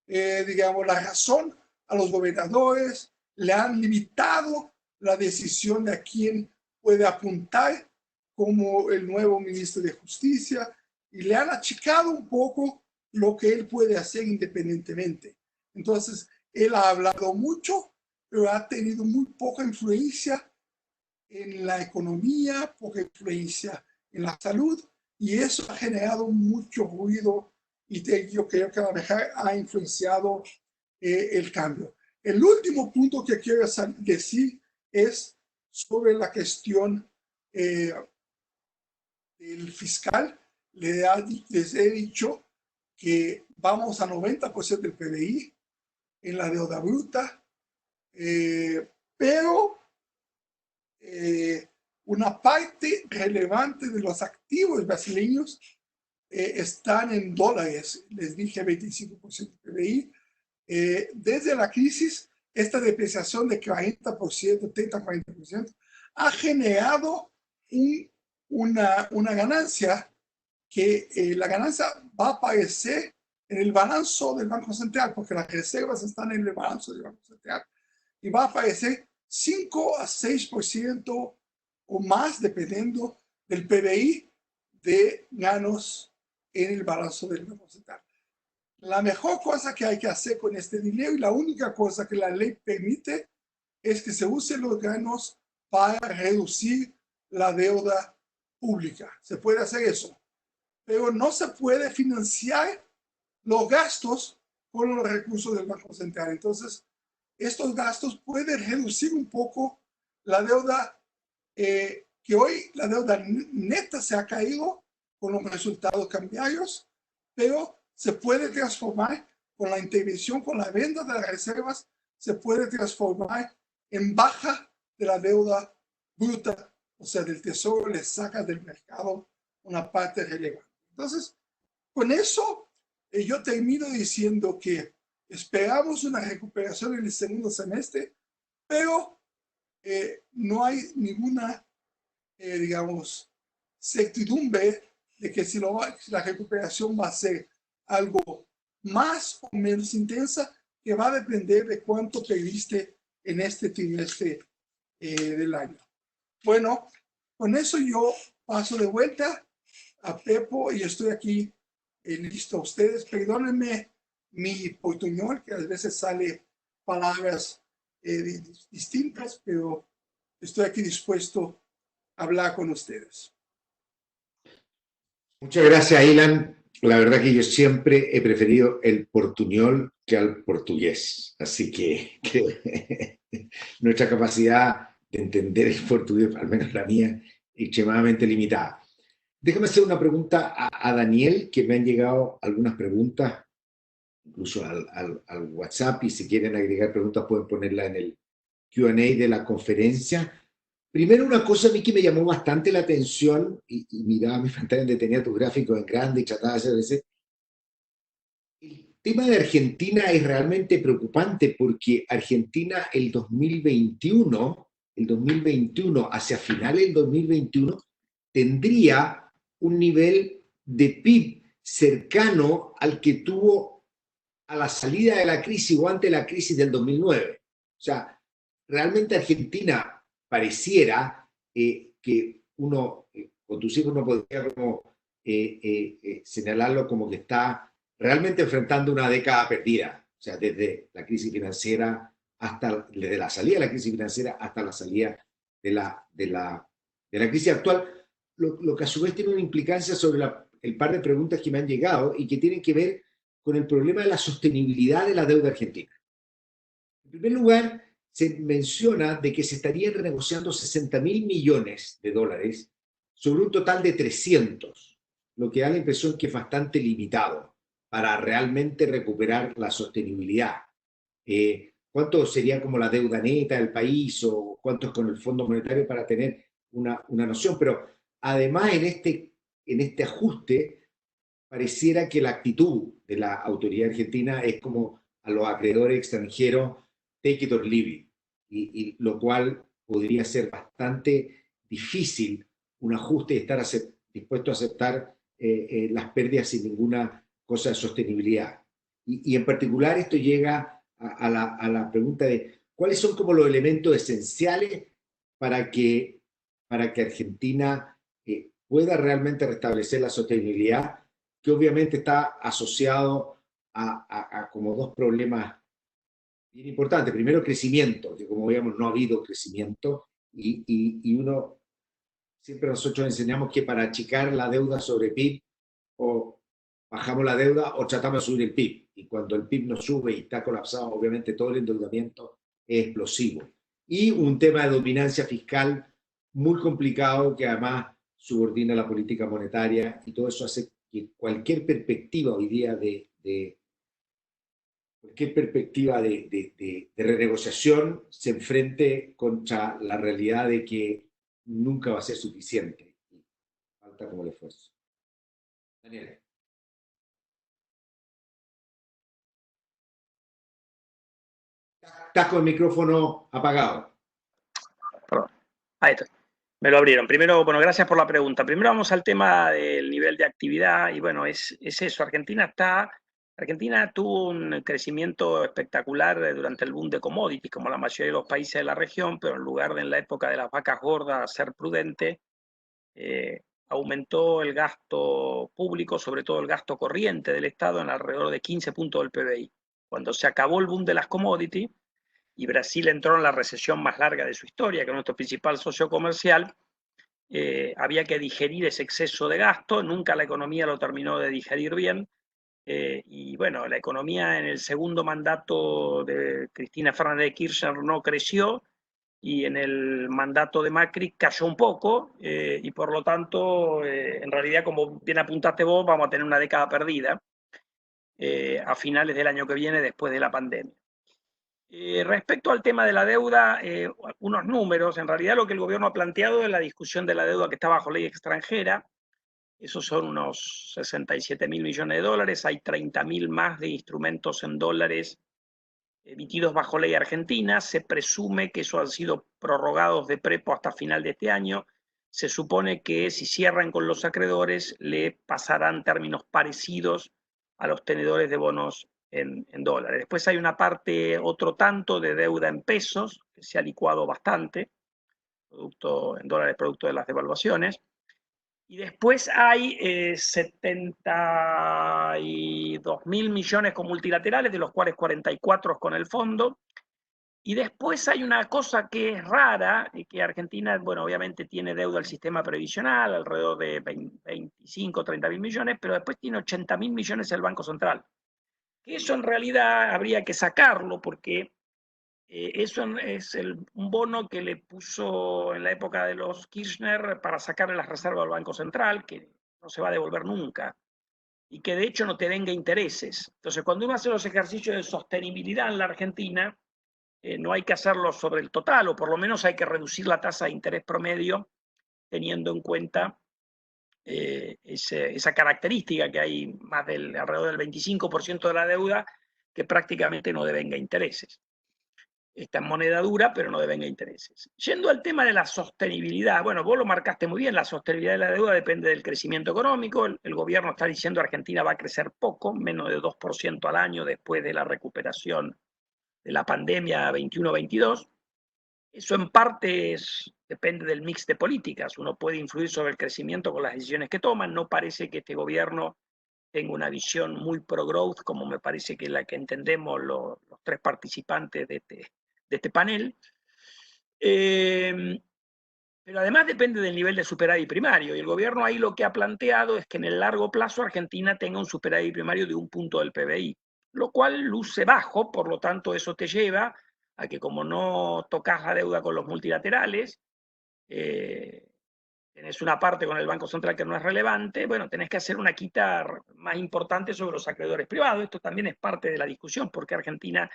digamos, la razón a los gobernadores, le han limitado la decisión de a quién puede apuntar como el nuevo ministro de Justicia y le han achicado un poco lo que él puede hacer independientemente. Entonces, él ha hablado mucho, pero ha tenido muy poca influencia en la economía, poca influencia en la salud, y eso ha generado mucho ruido y yo creo que a lo mejor ha influenciado el cambio. El último punto que quiero decir es sobre la cuestión del fiscal. Les he dicho que vamos a 90% del PBI en la deuda bruta, pero una parte relevante de los activos brasileños están en dólares. Les dije 25% del PBI. Desde la crisis, esta depreciación de 40%, 30-40%, ha generado una ganancia que la ganancia va a aparecer en el balance del Banco Central, porque las reservas están en el balance del Banco Central, y va a aparecer 5 a 6% o más, dependiendo del PBI, de ganos en el balance del Banco Central. La mejor cosa que hay que hacer con este dinero, y la única cosa que la ley permite, es que se usen los ganos para reducir la deuda pública. Se puede hacer eso, pero no se puede financiar los gastos con los recursos del Banco Central. Entonces, estos gastos pueden reducir un poco la deuda, que hoy la deuda neta se ha caído con los resultados cambiarios, pero se puede transformar con la intervención, con la venta de las reservas, se puede transformar en baja de la deuda bruta, o sea, del tesoro le saca del mercado una parte relevante. Entonces, con eso yo termino diciendo que esperamos una recuperación en el segundo semestre, pero no hay ninguna, digamos, certidumbre de que si la recuperación va a ser algo más o menos intensa, que va a depender de cuánto perdiste en este trimestre del año. Bueno, con eso yo paso de vuelta a Pepo y estoy aquí listo a ustedes. Perdónenme mi portuñol, que a veces sale palabras distintas, pero estoy aquí dispuesto a hablar con ustedes. Muchas gracias, Ilan. La verdad que yo siempre he preferido el portuñol que al portugués. Así que nuestra capacidad de entender el portugués, al menos la mía, es extremadamente limitada. Déjame hacer una pregunta a Daniel, que me han llegado algunas preguntas, incluso al WhatsApp, y si quieren agregar preguntas pueden ponerla en el Q&A de la conferencia. Primero, una cosa a mí que me llamó bastante la atención, y miraba mi pantalla donde tenía tus gráficos en grande y trataba de hacer ese. El tema de Argentina es realmente preocupante porque Argentina el 2021, hacia finales del 2021, tendría un nivel de PIB cercano al que tuvo a la salida de la crisis o antes de la crisis del 2009. O sea, realmente Argentina pareciera que uno, con tus hijos, no podría como señalarlo como que está realmente enfrentando una década perdida. O sea, desde la crisis financiera desde la salida de la crisis financiera hasta la salida de la crisis actual, lo que a su vez tiene una implicancia sobre el par de preguntas que me han llegado y que tienen que ver con el problema de la sostenibilidad de la deuda argentina. En primer lugar, se menciona de que se estarían renegociando 60.000 millones de dólares sobre un total de 300, lo que da la impresión que es bastante limitado para realmente recuperar la sostenibilidad. ¿Cuánto sería como la deuda neta del país o cuánto es con el Fondo Monetario para tener una noción? Pero además en este ajuste pareciera que la actitud de la autoridad argentina es como a los acreedores extranjeros, take it or leave it, y lo cual podría ser bastante difícil un ajuste y estar dispuesto a aceptar las pérdidas sin ninguna cosa de sostenibilidad. Y en particular esto llega a la pregunta de cuáles son como los elementos esenciales para que Argentina pueda realmente restablecer la sostenibilidad, que obviamente está asociado a como dos problemas bien importantes. Primero, crecimiento, que como veíamos no ha habido crecimiento y uno, siempre nosotros enseñamos que para achicar la deuda sobre PIB o bajamos la deuda o tratamos de subir el PIB. Y cuando el PIB no sube y está colapsado, obviamente todo el endeudamiento es explosivo. Y un tema de dominancia fiscal muy complicado que además subordina la política monetaria y todo eso hace que cualquier perspectiva hoy día de renegociación se enfrente contra la realidad de que nunca va a ser suficiente. Falta como el esfuerzo. Daniel. Estás con el micrófono apagado. Perdón. Ahí está. Me lo abrieron. Primero, bueno, gracias por la pregunta. Primero vamos al tema del nivel de actividad y bueno, es eso. Argentina tuvo un crecimiento espectacular durante el boom de commodities, como la mayoría de los países de la región, pero en lugar de en la época de las vacas gordas ser prudente, aumentó el gasto público, sobre todo el gasto corriente del Estado, en alrededor de 15 puntos del PBI. Cuando se acabó el boom de las commodities y Brasil entró en la recesión más larga de su historia, que es nuestro principal socio comercial, había que digerir ese exceso de gasto, nunca la economía lo terminó de digerir bien, y bueno, la economía en el segundo mandato de Cristina Fernández de Kirchner no creció, y en el mandato de Macri cayó un poco, y por lo tanto, en realidad, como bien apuntaste vos, vamos a tener una década perdida a finales del año que viene, después de la pandemia. Respecto al tema de la deuda, unos números. En realidad lo que el gobierno ha planteado es la discusión de la deuda que está bajo ley extranjera. Esos son unos 67.000 millones de dólares. Hay 30.000 más de instrumentos en dólares emitidos bajo ley argentina. Se presume que esos han sido prorrogados de prepo hasta final de este año. Se supone que si cierran con los acreedores, le pasarán términos parecidos a los tenedores de bonos en dólares. Después hay una parte, otro tanto de deuda en pesos, que se ha licuado bastante, producto en dólares, producto de las devaluaciones. Y después hay 72.000 millones con multilaterales, de los cuales 44 con el fondo. Y después hay una cosa que es rara, y que Argentina, bueno, obviamente tiene deuda al sistema previsional, alrededor de 25, 30.000 millones, pero después tiene 80.000 millones el Banco Central. Que eso en realidad habría que sacarlo, porque eso es un bono que le puso en la época de los Kirchner para sacarle las reservas al Banco Central, que no se va a devolver nunca, y que de hecho no te venga intereses. Entonces, cuando uno hace los ejercicios de sostenibilidad en la Argentina, no hay que hacerlo sobre el total, o por lo menos hay que reducir la tasa de interés promedio, teniendo en cuenta esa característica que hay más alrededor del 25% de la deuda que prácticamente no devenga intereses. Está en moneda dura, pero no devenga intereses. Yendo al tema de la sostenibilidad, bueno, vos lo marcaste muy bien, la sostenibilidad de la deuda depende del crecimiento económico. El gobierno está diciendo que Argentina va a crecer poco, menos de 2% al año después de la recuperación de la pandemia 21-22. Eso en parte depende del mix de políticas. Uno puede influir sobre el crecimiento con las decisiones que toman. No parece que este gobierno tenga una visión muy pro-growth, como me parece que la que entendemos los tres participantes de este panel. Pero además depende del nivel de superávit primario, y el gobierno ahí lo que ha planteado es que en el largo plazo Argentina tenga un superávit primario de 1 punto del PBI, lo cual luce bajo. Por lo tanto eso te lleva a que, como no tocas la deuda con los multilaterales, tenés una parte con el Banco Central que no es relevante, bueno, tenés que hacer una quita más importante sobre los acreedores privados. Esto también es parte de la discusión, porque Argentina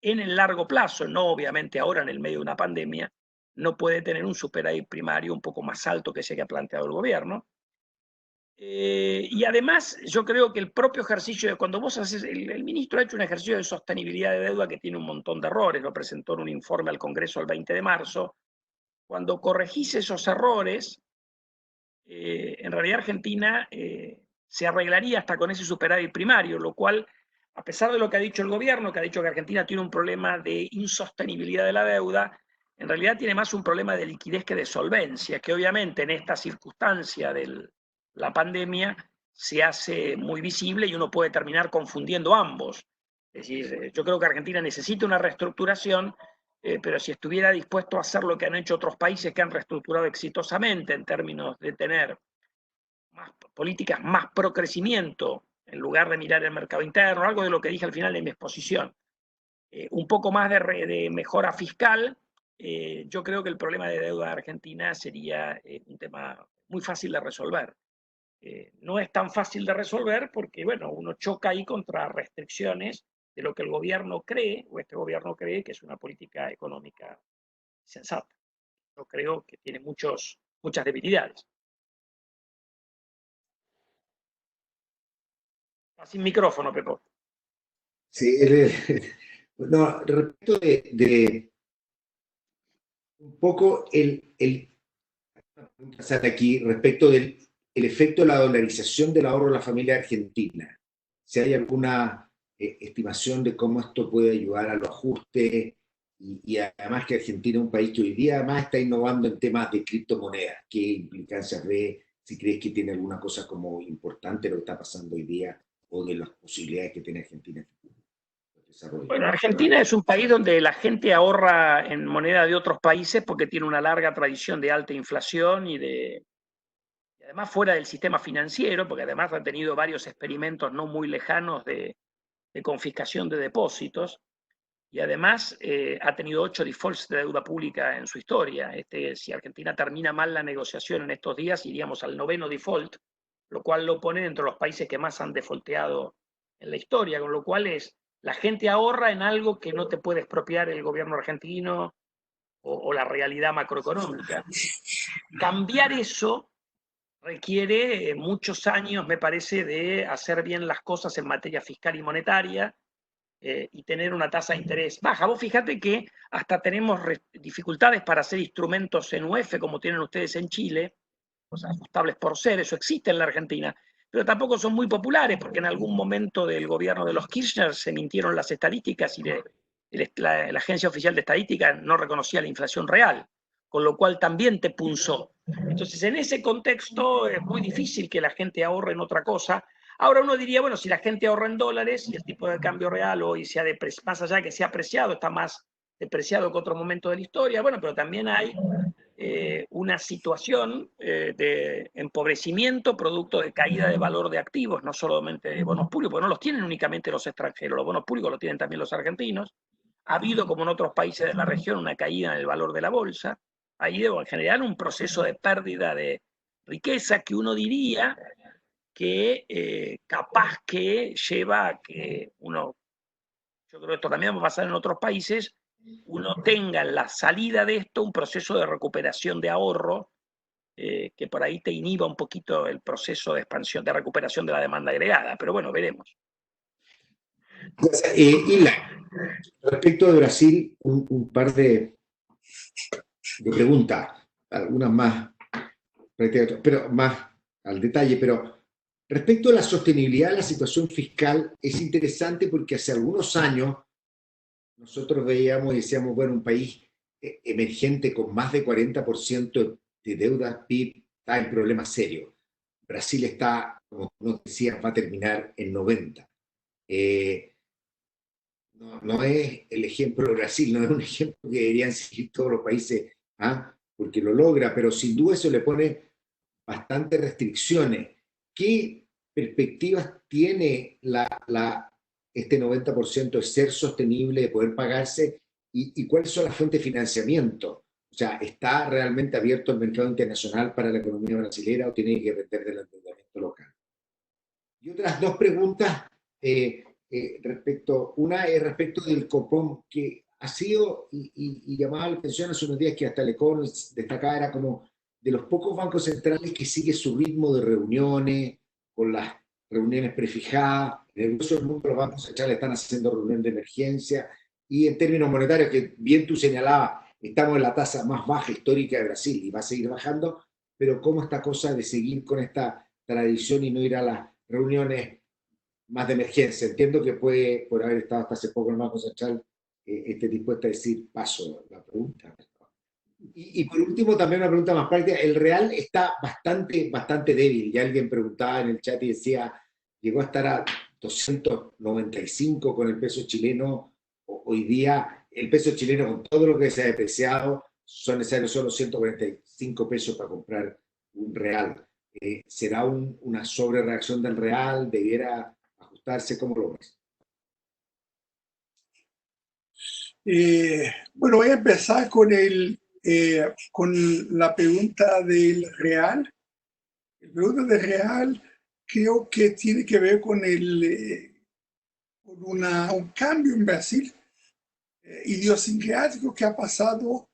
en el largo plazo, no obviamente ahora en el medio de una pandemia, no puede tener un superávit primario un poco más alto que ese que ha planteado el gobierno. Y además yo creo que el propio ejercicio, cuando vos haces, el ministro ha hecho un ejercicio de sostenibilidad de deuda que tiene un montón de errores, lo presentó en un informe al Congreso el 20 de marzo, cuando corregís esos errores, en realidad Argentina se arreglaría hasta con ese superávit primario, lo cual, a pesar de lo que ha dicho el gobierno, que ha dicho que Argentina tiene un problema de insostenibilidad de la deuda, en realidad tiene más un problema de liquidez que de solvencia, que obviamente en esta circunstancia de la pandemia se hace muy visible y uno puede terminar confundiendo ambos. Es decir, yo creo que Argentina necesita una reestructuración, pero si estuviera dispuesto a hacer lo que han hecho otros países que han reestructurado exitosamente en términos de tener políticas más pro crecimiento en lugar de mirar el mercado interno, algo de lo que dije al final de mi exposición, un poco más de mejora fiscal, yo creo que el problema de deuda de Argentina sería un tema muy fácil de resolver. No es tan fácil de resolver porque, bueno, uno choca ahí contra restricciones de lo que el gobierno cree, o este gobierno cree, que es una política económica sensata. Yo creo que tiene muchas debilidades. Sin micrófono, Pepo. Sí, no, respecto de un poco aquí, respecto del efecto de la dolarización del ahorro de la familia argentina. Si hay alguna estimación de cómo esto puede ayudar a los ajustes, y además que Argentina es un país que hoy día además está innovando en temas de criptomonedas. ¿Qué implicancias ve? Si crees que tiene alguna cosa como importante lo que está pasando hoy día, o de las posibilidades que tiene Argentina en el futuro. Bueno, Argentina es un país donde la gente ahorra en moneda de otros países porque tiene una larga tradición de alta inflación y además fuera del sistema financiero, porque además ha tenido varios experimentos no muy lejanos de confiscación de depósitos, y además ha tenido 8 defaults de deuda pública en su historia. Si Argentina termina mal la negociación en estos días, iríamos al 9º default, lo cual lo pone entre los países que más han defaulteado en la historia, con lo cual la gente ahorra en algo que no te puede expropiar el gobierno argentino o la realidad macroeconómica. Cambiar eso requiere muchos años, me parece, de hacer bien las cosas en materia fiscal y monetaria, y tener una tasa de interés baja. Vos fíjate que hasta tenemos dificultades para hacer instrumentos en UF como tienen ustedes en Chile, o sea, ajustables por ser, eso existe en la Argentina, pero tampoco son muy populares porque en algún momento del gobierno de los Kirchner se mintieron las estadísticas y la Agencia Oficial de Estadística no reconocía la inflación real. con lo cual también te punzó. Entonces, en ese contexto es muy difícil que la gente ahorre en otra cosa. Ahora uno diría, bueno, si la gente ahorra en dólares y el tipo de cambio real hoy se ha más allá de que se ha apreciado, está más depreciado que otro momento de la historia, bueno, pero también hay una situación de empobrecimiento producto de caída de valor de activos, no solamente de bonos públicos, porque no los tienen únicamente los extranjeros, los bonos públicos los tienen también los argentinos. Ha habido, como en otros países de la región, una caída en el valor de la bolsa. Ha habido en general un proceso de pérdida de riqueza que uno diría que capaz que lleva a que uno, yo creo que esto también va a pasar en otros países, uno tenga en la salida de esto un proceso de recuperación de ahorro que por ahí te inhiba un poquito el proceso de expansión, de recuperación de la demanda agregada. Pero bueno, veremos. Ila, respecto de Brasil, un par de preguntas, algunas más, pero más al detalle, pero respecto a la sostenibilidad de la situación fiscal, es interesante porque hace algunos años nosotros veíamos y decíamos, bueno, un país emergente con más de 40% de deuda PIB está en problemas serios. Brasil está, como nos decías, va a terminar en 90. No es el ejemplo de Brasil, no es un ejemplo que deberían seguir todos los países, porque lo logra, pero sin duda eso le pone bastantes restricciones. ¿Qué perspectivas tiene este 90% de ser sostenible, de poder pagarse? ¿Y cuáles son las fuentes de financiamiento? O sea, ¿está realmente abierto el mercado internacional para la economía brasileña o tiene que depender del endeudamiento local? Y otras dos preguntas una es respecto del Copom, que ha sido y llamaba la atención hace unos días que hasta el Economist destacaba, era como de los pocos bancos centrales que sigue su ritmo de reuniones, con las reuniones prefijadas. En el resto del mundo los bancos centrales están haciendo reuniones de emergencia, y en términos monetarios, que bien tú señalabas, estamos en la tasa más baja histórica de Brasil y va a seguir bajando, pero cómo esta cosa de seguir con esta tradición y no ir a las reuniones más de emergencia. Entiendo que puede, por haber estado hasta hace poco en el Banco Central, esté dispuesta a decir paso la pregunta. Y por último, también una pregunta más práctica. El real está bastante débil. Ya alguien preguntaba en el chat y decía, llegó a estar a 295 con el peso chileno. Hoy día, el peso chileno, con todo lo que se ha depreciado, son necesarios solo 145 pesos para comprar un real. ¿Será una sobrereacción del real? ¿Debiera ajustarse? ¿Cómo lo ves? Bueno, voy a empezar con la pregunta del real. La pregunta del real creo que tiene que ver con un cambio en Brasil idiosincrático que ha pasado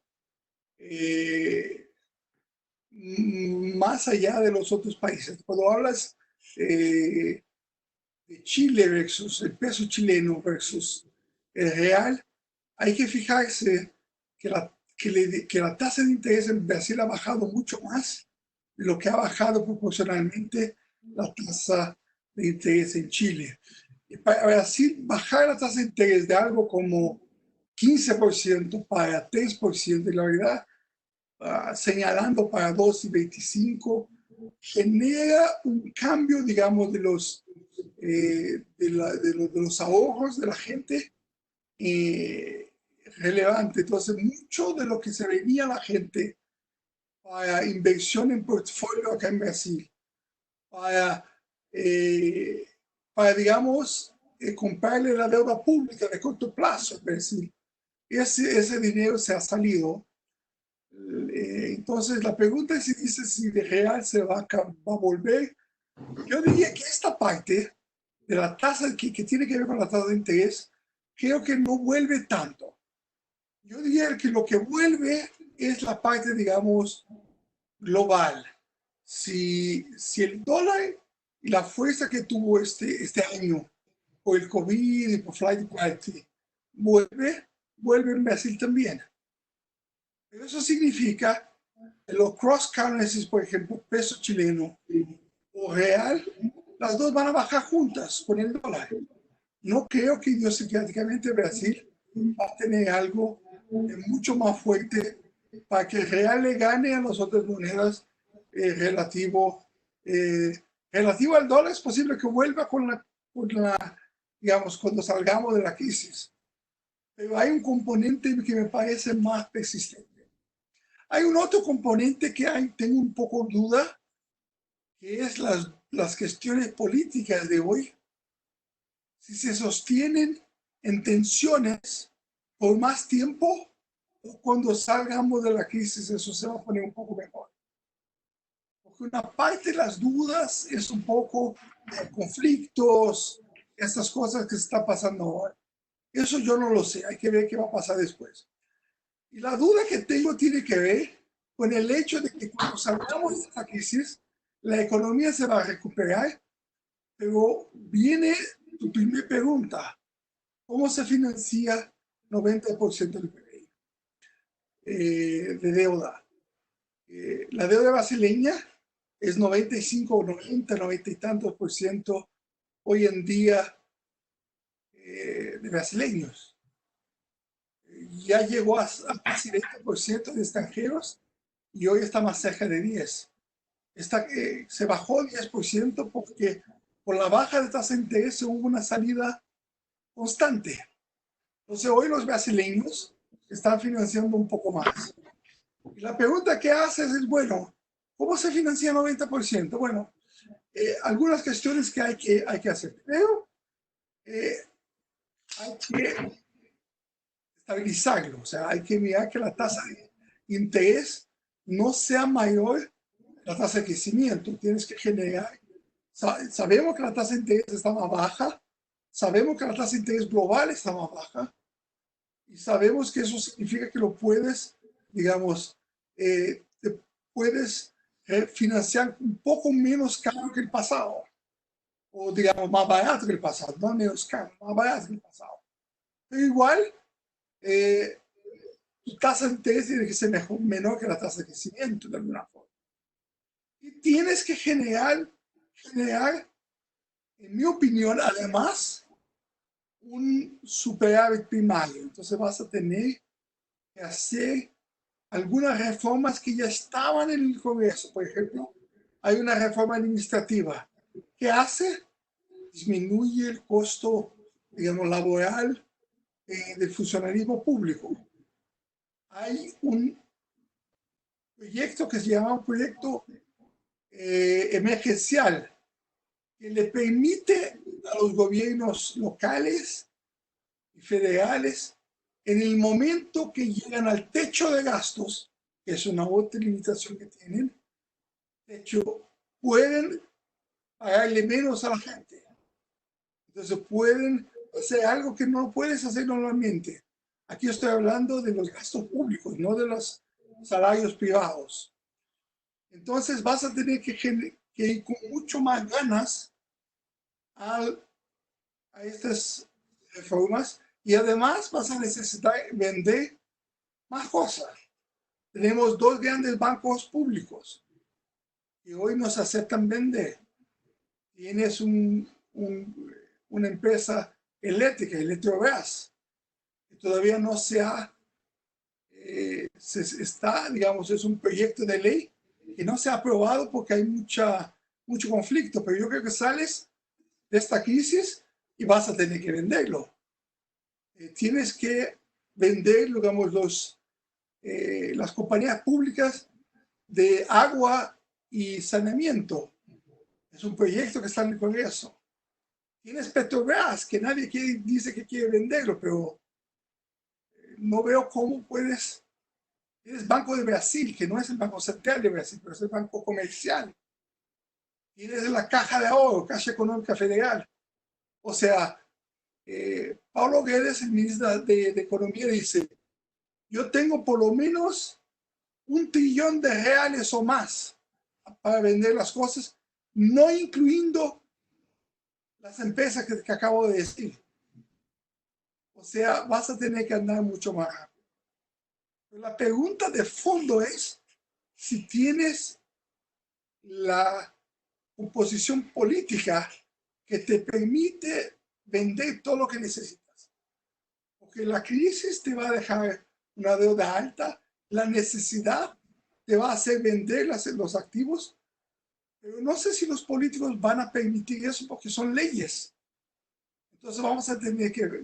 más allá de los otros países. Cuando hablas de Chile versus el peso chileno versus el real, hay que fijarse que la tasa de interés en Brasil ha bajado mucho más de lo que ha bajado proporcionalmente la tasa de interés en Chile. Y para Brasil, bajar la tasa de interés de algo como 15% para 3%, y la verdad, señalando para 2,25, genera un cambio, digamos, de los ahorros de la gente relevante. Entonces, mucho de lo que se venía la gente para inversión en portafolio acá en Brasil, para digamos, comprarle la deuda pública de corto plazo en Brasil, ese dinero se ha salido. Entonces, la pregunta es si de real se va a volver. Yo diría que esta parte de la tasa que tiene que ver con la tasa de interés, creo que no vuelve tanto. Yo diría que lo que vuelve es la parte, digamos, global. Si el dólar y la fuerza que tuvo este año por el COVID y por Flight Equality vuelve en Brasil también. Pero eso significa que los cross currencies, por ejemplo, peso chileno o real, las dos van a bajar juntas con el dólar. No creo que idiosincráticamente Brasil va a tener algo mucho más fuerte para que el real le gane a las otras monedas relativo al dólar. Es posible que vuelva con la, digamos, cuando salgamos de la crisis. Pero hay un componente que me parece más persistente. Hay un otro componente que tengo un poco duda, que es las cuestiones políticas de hoy. Si se sostienen en tensiones por más tiempo, o cuando salgamos de la crisis eso se va a poner un poco mejor. Porque una parte de las dudas es un poco conflictos, estas cosas que se están pasando ahora. Eso yo no lo sé, hay que ver qué va a pasar después. Y la duda que tengo tiene que ver con el hecho de que cuando salgamos de esta crisis, la economía se va a recuperar, pero viene tu primera pregunta: ¿cómo se financia 90% del PIB de deuda? La deuda brasileña es 95, 90, 90 y tantos por ciento hoy en día de brasileños. Ya llegó a casi 20% de extranjeros y hoy está más cerca de 10. Se bajó 10% porque por la baja de tasa de interés hubo una salida constante. Entonces hoy los brasileños están financiando un poco más. Y la pregunta que haces es, bueno, ¿cómo se financia el 90%? Bueno, algunas cuestiones que hay que hacer. Primero, hay que estabilizarlo, o sea, hay que mirar que la tasa de interés no sea mayor que la tasa de crecimiento. Tienes que generar, sabemos que la tasa de interés está más baja, sabemos que la tasa de interés global está más baja, y sabemos que eso significa que lo puedes, digamos, te puedes financiar un poco menos caro que el pasado, o digamos más barato que el pasado, no menos caro, más barato que el pasado. Pero igual, tu tasa de interés tiene que ser menor que la tasa de crecimiento de alguna forma. Y tienes que generar, en mi opinión, además, un superávit primario. Entonces vas a tener que hacer algunas reformas que ya estaban en el Congreso. Por ejemplo, hay una reforma administrativa que disminuye el costo, digamos, laboral del funcionalismo público. Hay un proyecto que se llama un proyecto emergencial que le permite a los gobiernos locales y federales, en el momento que llegan al techo de gastos, que es una otra limitación que tienen, de hecho, pueden pagarle menos a la gente. Entonces pueden hacer algo que no puedes hacer normalmente. Aquí estoy hablando de los gastos públicos, no de los salarios privados. Entonces vas a tener que ir con mucho más ganas a estas reformas, y además vas a necesitar vender más cosas. Tenemos dos grandes bancos públicos que hoy nos aceptan vender. Tienes una empresa eléctrica, Electrobras, que todavía no está, digamos, es un proyecto de ley que no se ha aprobado porque hay mucho conflicto, pero yo creo que sales de esta crisis y vas a tener que venderlo. Tienes que vender, digamos, las compañías públicas de agua y saneamiento. Es un proyecto que está en el Congreso. Tienes Petrobras, que nadie dice que quiere venderlo, pero no veo cómo puedes. Tienes Banco de Brasil, que no es el Banco Central de Brasil, pero es el banco comercial. Tienes la Caja de Ahorro, Caixa Económica Federal. O sea, Paulo Guedes, el ministro de Economía, dice: yo tengo por lo menos $1 trillón o más para vender las cosas, no incluyendo las empresas que acabo de decir. O sea, vas a tener que andar mucho más rápido. La pregunta de fondo es si tienes la composición política que te permite vender todo lo que necesitas. Porque la crisis te va a dejar una deuda alta la necesidad te va a hacer vender los activos, pero no sé si los políticos van a permitir eso porque son leyes. Entonces vamos a tener que ver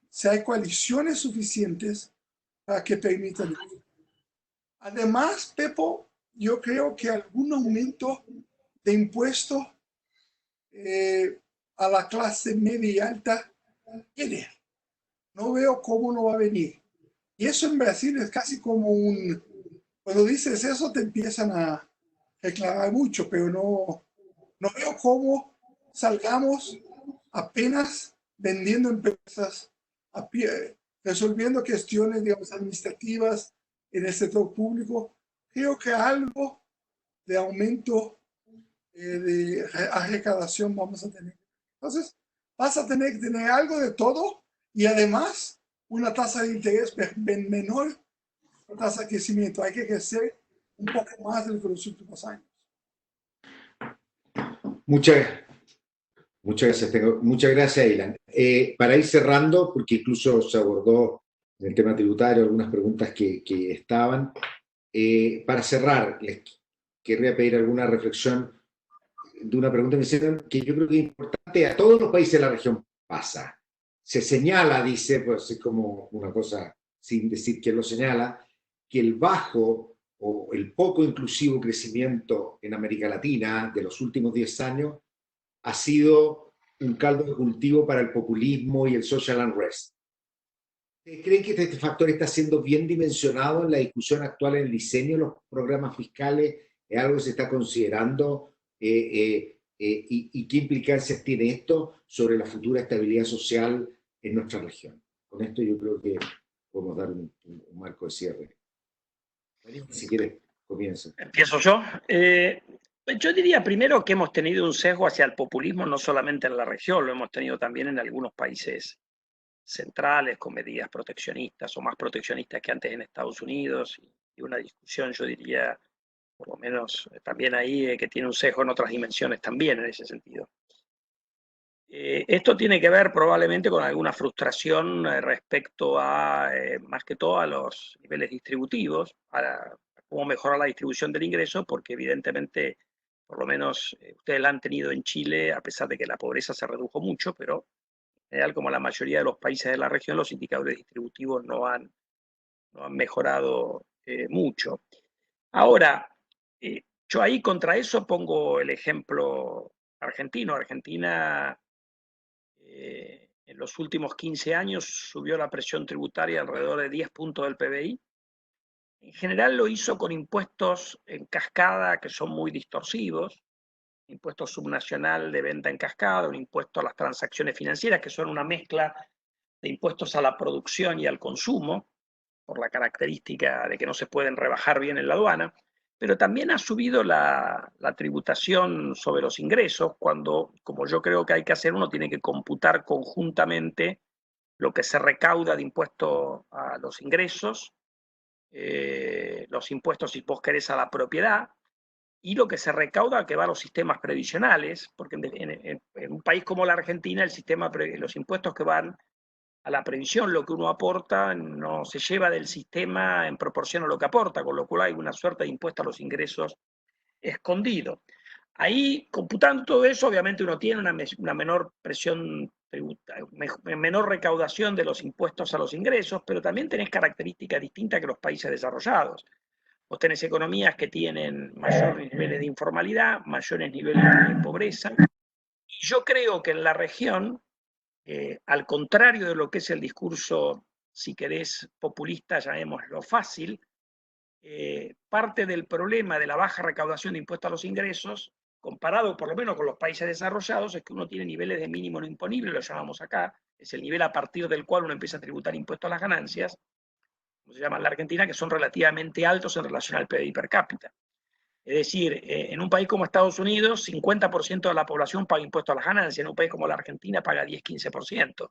si hay coaliciones suficientes para que permitan eso. Además, Pepo, yo creo que algún aumento de impuestos a la clase media y alta viene. No veo cómo no va a venir. Y eso en Brasil es casi como un... Cuando dices eso te empiezan a reclamar mucho, pero no veo cómo salgamos apenas vendiendo empresas, resolviendo cuestiones, digamos, administrativas en el sector público. Creo que algo de aumento de recaudación vamos a tener. Entonces, vas a tener que tener algo de todo y además una tasa de interés menor, una tasa de crecimiento. Hay que crecer un poco más de los últimos años. Muchas gracias, Ilan. Para ir cerrando, porque incluso se abordó en el tema tributario algunas preguntas que estaban, para cerrar, les querría pedir alguna reflexión de una pregunta que me hicieron, que yo creo que es importante, a todos los países de la región pasa. Se señala, dice, pues es como una cosa sin decir quién lo señala, que el bajo o el poco inclusivo crecimiento en América Latina de los últimos 10 años ha sido un caldo de cultivo para el populismo y el social unrest. ¿Creen que este factor está siendo bien dimensionado en la discusión actual en el diseño de los programas fiscales? ¿Es algo que se está considerando? ¿Y qué implicancias tiene esto sobre la futura estabilidad social en nuestra región? Con esto yo creo que podemos dar un marco de cierre. Si quieres, comienza. Empiezo yo. Yo diría primero que hemos tenido un sesgo hacia el populismo no solamente en la región, lo hemos tenido también en algunos países centrales con medidas proteccionistas o más proteccionistas que antes en Estados Unidos, y una discusión, yo diría, por lo menos también ahí, que tiene un sesgo en otras dimensiones también en ese sentido. Esto tiene que ver probablemente con alguna frustración respecto a, más que todo, a los niveles distributivos, a cómo mejorar la distribución del ingreso, porque evidentemente, por lo menos ustedes la han tenido en Chile, a pesar de que la pobreza se redujo mucho, pero en general, como la mayoría de los países de la región, los indicadores distributivos no han mejorado mucho. Ahora, yo ahí contra eso pongo el ejemplo argentino. Argentina en los últimos 15 años subió la presión tributaria alrededor de 10 puntos del PBI. En general lo hizo con impuestos en cascada que son muy distorsivos, impuesto subnacional de venta en cascada, un impuesto a las transacciones financieras, que son una mezcla de impuestos a la producción y al consumo, por la característica de que no se pueden rebajar bien en la aduana, pero también ha subido la tributación sobre los ingresos, cuando, como yo creo que hay que hacer, uno tiene que computar conjuntamente lo que se recauda de impuesto a los ingresos, los impuestos, si vos querés, a la propiedad, y lo que se recauda que va a los sistemas previsionales, porque en un país como la Argentina, los impuestos que van a la previsión, lo que uno aporta no se lleva del sistema en proporción a lo que aporta, con lo cual hay una suerte de impuesto a los ingresos escondido. Ahí, computando todo eso, obviamente uno tiene una menor presión tributaria, menor recaudación de los impuestos a los ingresos, pero también tenés características distintas que los países desarrollados. Vos tenés economías que tienen mayores niveles de informalidad, mayores niveles de pobreza. Y yo creo que en la región, al contrario de lo que es el discurso, si querés, populista, llamémoslo fácil, parte del problema de la baja recaudación de impuestos a los ingresos, comparado por lo menos con los países desarrollados, es que uno tiene niveles de mínimo no imponible, lo llamamos acá, es el nivel a partir del cual uno empieza a tributar impuestos a las ganancias, como se llama en la Argentina, que son relativamente altos en relación al PIB per cápita. Es decir, en un país como Estados Unidos, 50% de la población paga impuestos a las ganancias, en un país como la Argentina paga 10-15%.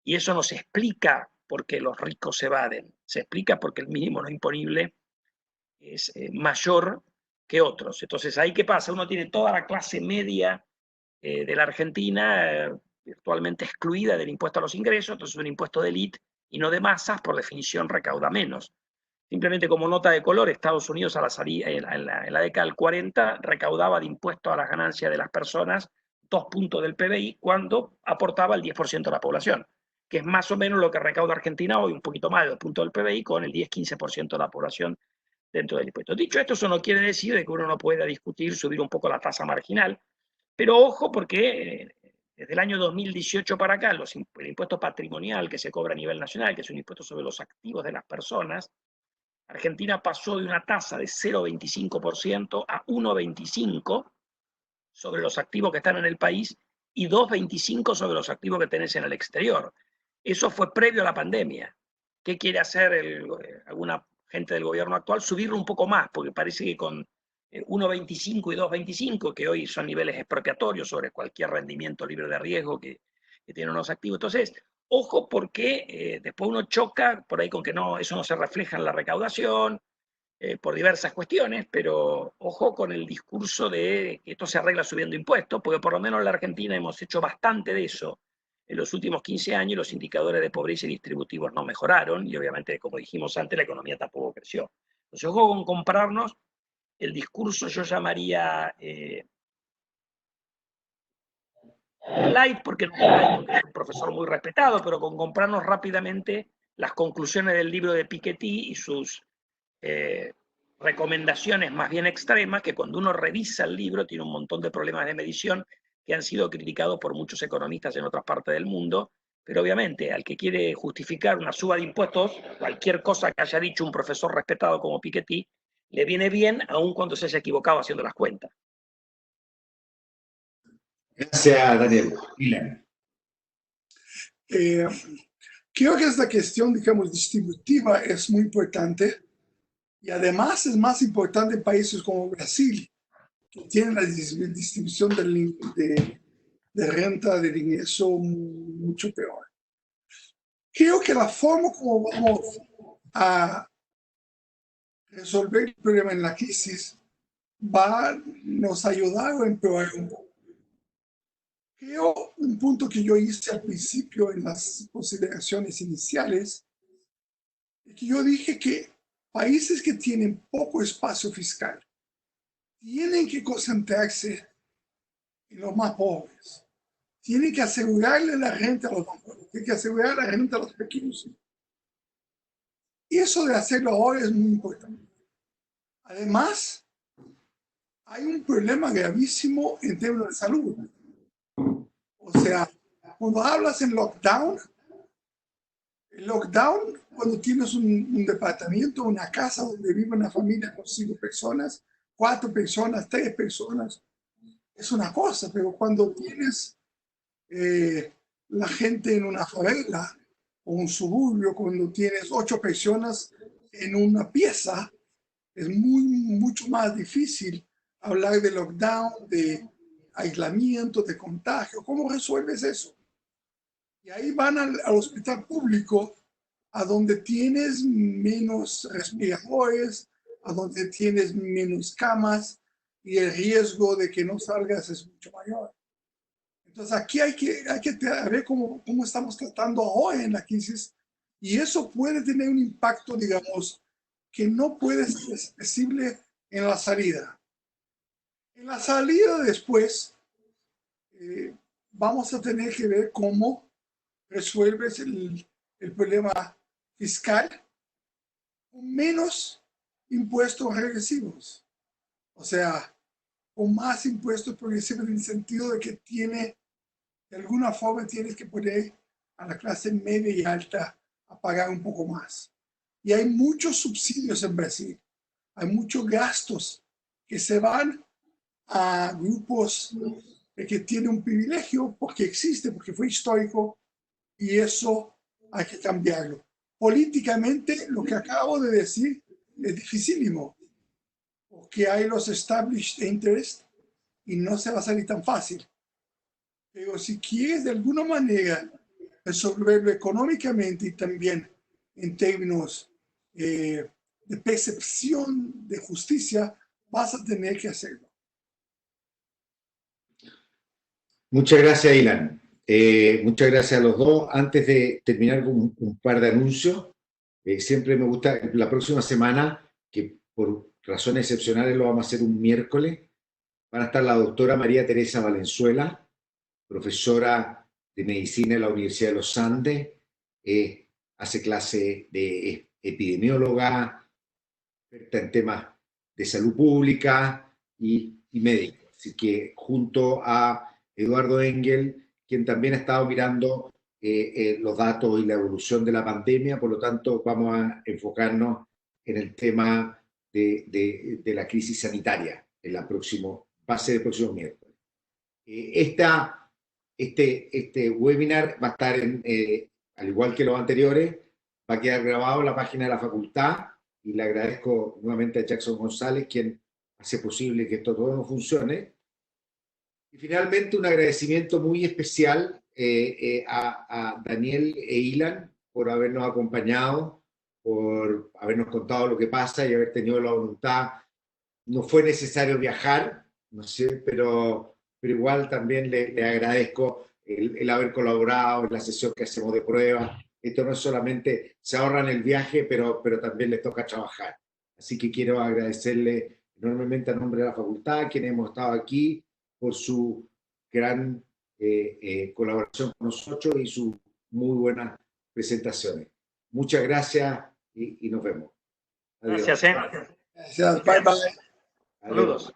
Y eso no se explica porque los ricos se evaden, se explica porque el mínimo no imponible es mayor que otros. Entonces, ¿ahí qué pasa? Uno tiene toda la clase media de la Argentina virtualmente excluida del impuesto a los ingresos, entonces un impuesto de élite y no de masas, por definición recauda menos. Simplemente como nota de color, Estados Unidos a la salida, en la década del 40 recaudaba de impuestos a las ganancias de las personas 2 puntos del PBI cuando aportaba el 10% de la población, que es más o menos lo que recauda Argentina hoy, un poquito más de 2 puntos del PBI con el 10-15% de la población dentro del impuesto. Dicho esto, eso no quiere decir de que uno no pueda discutir subir un poco la tasa marginal, pero ojo porque desde el año 2018 para acá, el impuesto patrimonial que se cobra a nivel nacional, que es un impuesto sobre los activos de las personas, Argentina pasó de una tasa de 0,25% a 1,25% sobre los activos que están en el país y 2,25% sobre los activos que tenés en el exterior. Eso fue previo a la pandemia. ¿Qué quiere hacer alguna gente del gobierno actual? Subirlo un poco más, porque parece que con 1,25 y 2,25, que hoy son niveles expropiatorios sobre cualquier rendimiento libre de riesgo que tienen los activos. Entonces, ojo porque después uno choca por ahí con que no, eso no se refleja en la recaudación, por diversas cuestiones, pero ojo con el discurso de que esto se arregla subiendo impuestos, porque por lo menos en la Argentina hemos hecho bastante de eso en los últimos 15 años, los indicadores de pobreza y distributivos no mejoraron, y obviamente, como dijimos antes, la economía tampoco creció. Entonces, ojo con compararnos el discurso, yo llamaría light, porque no es light, porque es un profesor muy respetado, pero con comprarnos rápidamente las conclusiones del libro de Piketty y sus recomendaciones más bien extremas, que cuando uno revisa el libro tiene un montón de problemas de medición que han sido criticados por muchos economistas en otras partes del mundo, pero obviamente al que quiere justificar una suba de impuestos, cualquier cosa que haya dicho un profesor respetado como Piketty, le viene bien aun cuando se haya equivocado haciendo las cuentas. Gracias, Daniel. Ilan. Creo que esta cuestión, digamos, distributiva es muy importante y además es más importante en países como Brasil, que tienen la distribución de renta, de ingreso mucho peor. Creo que la forma como vamos a resolver el problema en la crisis va a nos ayudar o empeorar un poco. Creo un punto que yo hice al principio en las consideraciones iniciales, es que yo dije que países que tienen poco espacio fiscal tienen que concentrarse en los más pobres. Tienen que asegurarle la renta a los más pobres, tienen que asegurar la renta a los pequeños. Y eso de hacerlo ahora es muy importante. Además, hay un problema gravísimo en términos de salud. O sea, cuando hablas en lockdown, el lockdown, cuando tienes un departamento, una casa donde vive una familia con 5 personas, 4 personas, 3 personas, es una cosa, pero cuando tienes la gente en una favela o un suburbio, cuando tienes 8 personas en una pieza, es mucho más difícil hablar de lockdown, de aislamiento, de contagio. ¿Cómo resuelves eso? Y ahí van al hospital público, a donde tienes menos respiradores, a donde tienes menos camas y el riesgo de que no salgas es mucho mayor. Entonces aquí hay que ver cómo estamos tratando ahora en la crisis y eso puede tener un impacto, digamos, que no puede ser accesible en la salida. En la salida después vamos a tener que ver cómo resuelves el problema fiscal con menos impuestos regresivos. O sea, con más impuestos progresivos en el sentido de que de alguna forma tienes que poner a la clase media y alta a pagar un poco más. Y hay muchos subsidios en Brasil. Hay muchos gastos que se van a grupos que tienen un privilegio porque existe, porque fue histórico, y eso hay que cambiarlo. Políticamente, lo que acabo de decir es dificilísimo, porque hay los established interests y no se va a salir tan fácil. Pero si quieres de alguna manera resolverlo económicamente y también en términos de percepción de justicia, vas a tener que hacerlo. Muchas gracias, Ilan. Muchas gracias a los dos. Antes de terminar con un par de anuncios, Siempre me gusta, la próxima semana, que por razones excepcionales lo vamos a hacer un miércoles, van a estar la doctora María Teresa Valenzuela, profesora de medicina en la Universidad de los Andes, hace clase de epidemióloga, experta en temas de salud pública y médico. Así que junto a Eduardo Engel, quien también ha estado mirando los datos y la evolución de la pandemia, por lo tanto vamos a enfocarnos en el tema de la crisis sanitaria en la va a ser el próximo miércoles. Este webinar va a estar, al igual que los anteriores, va a quedar grabado en la página de la facultad, y le agradezco nuevamente a Jackson González, quien hace posible que esto todo funcione. Y finalmente un agradecimiento muy especial a Daniel e Ilan por habernos acompañado, por habernos contado lo que pasa y haber tenido la voluntad. No fue necesario viajar, no sé, pero igual también le agradezco el haber colaborado en la sesión que hacemos de prueba. Esto no es solamente, se ahorran el viaje, pero también les toca trabajar. Así que quiero agradecerle enormemente a nombre de la facultad, quienes hemos estado aquí, por su gran colaboración con nosotros y sus muy buenas presentaciones. Muchas gracias y nos vemos. Adiós. Gracias. Gracias, bye bye. Saludos.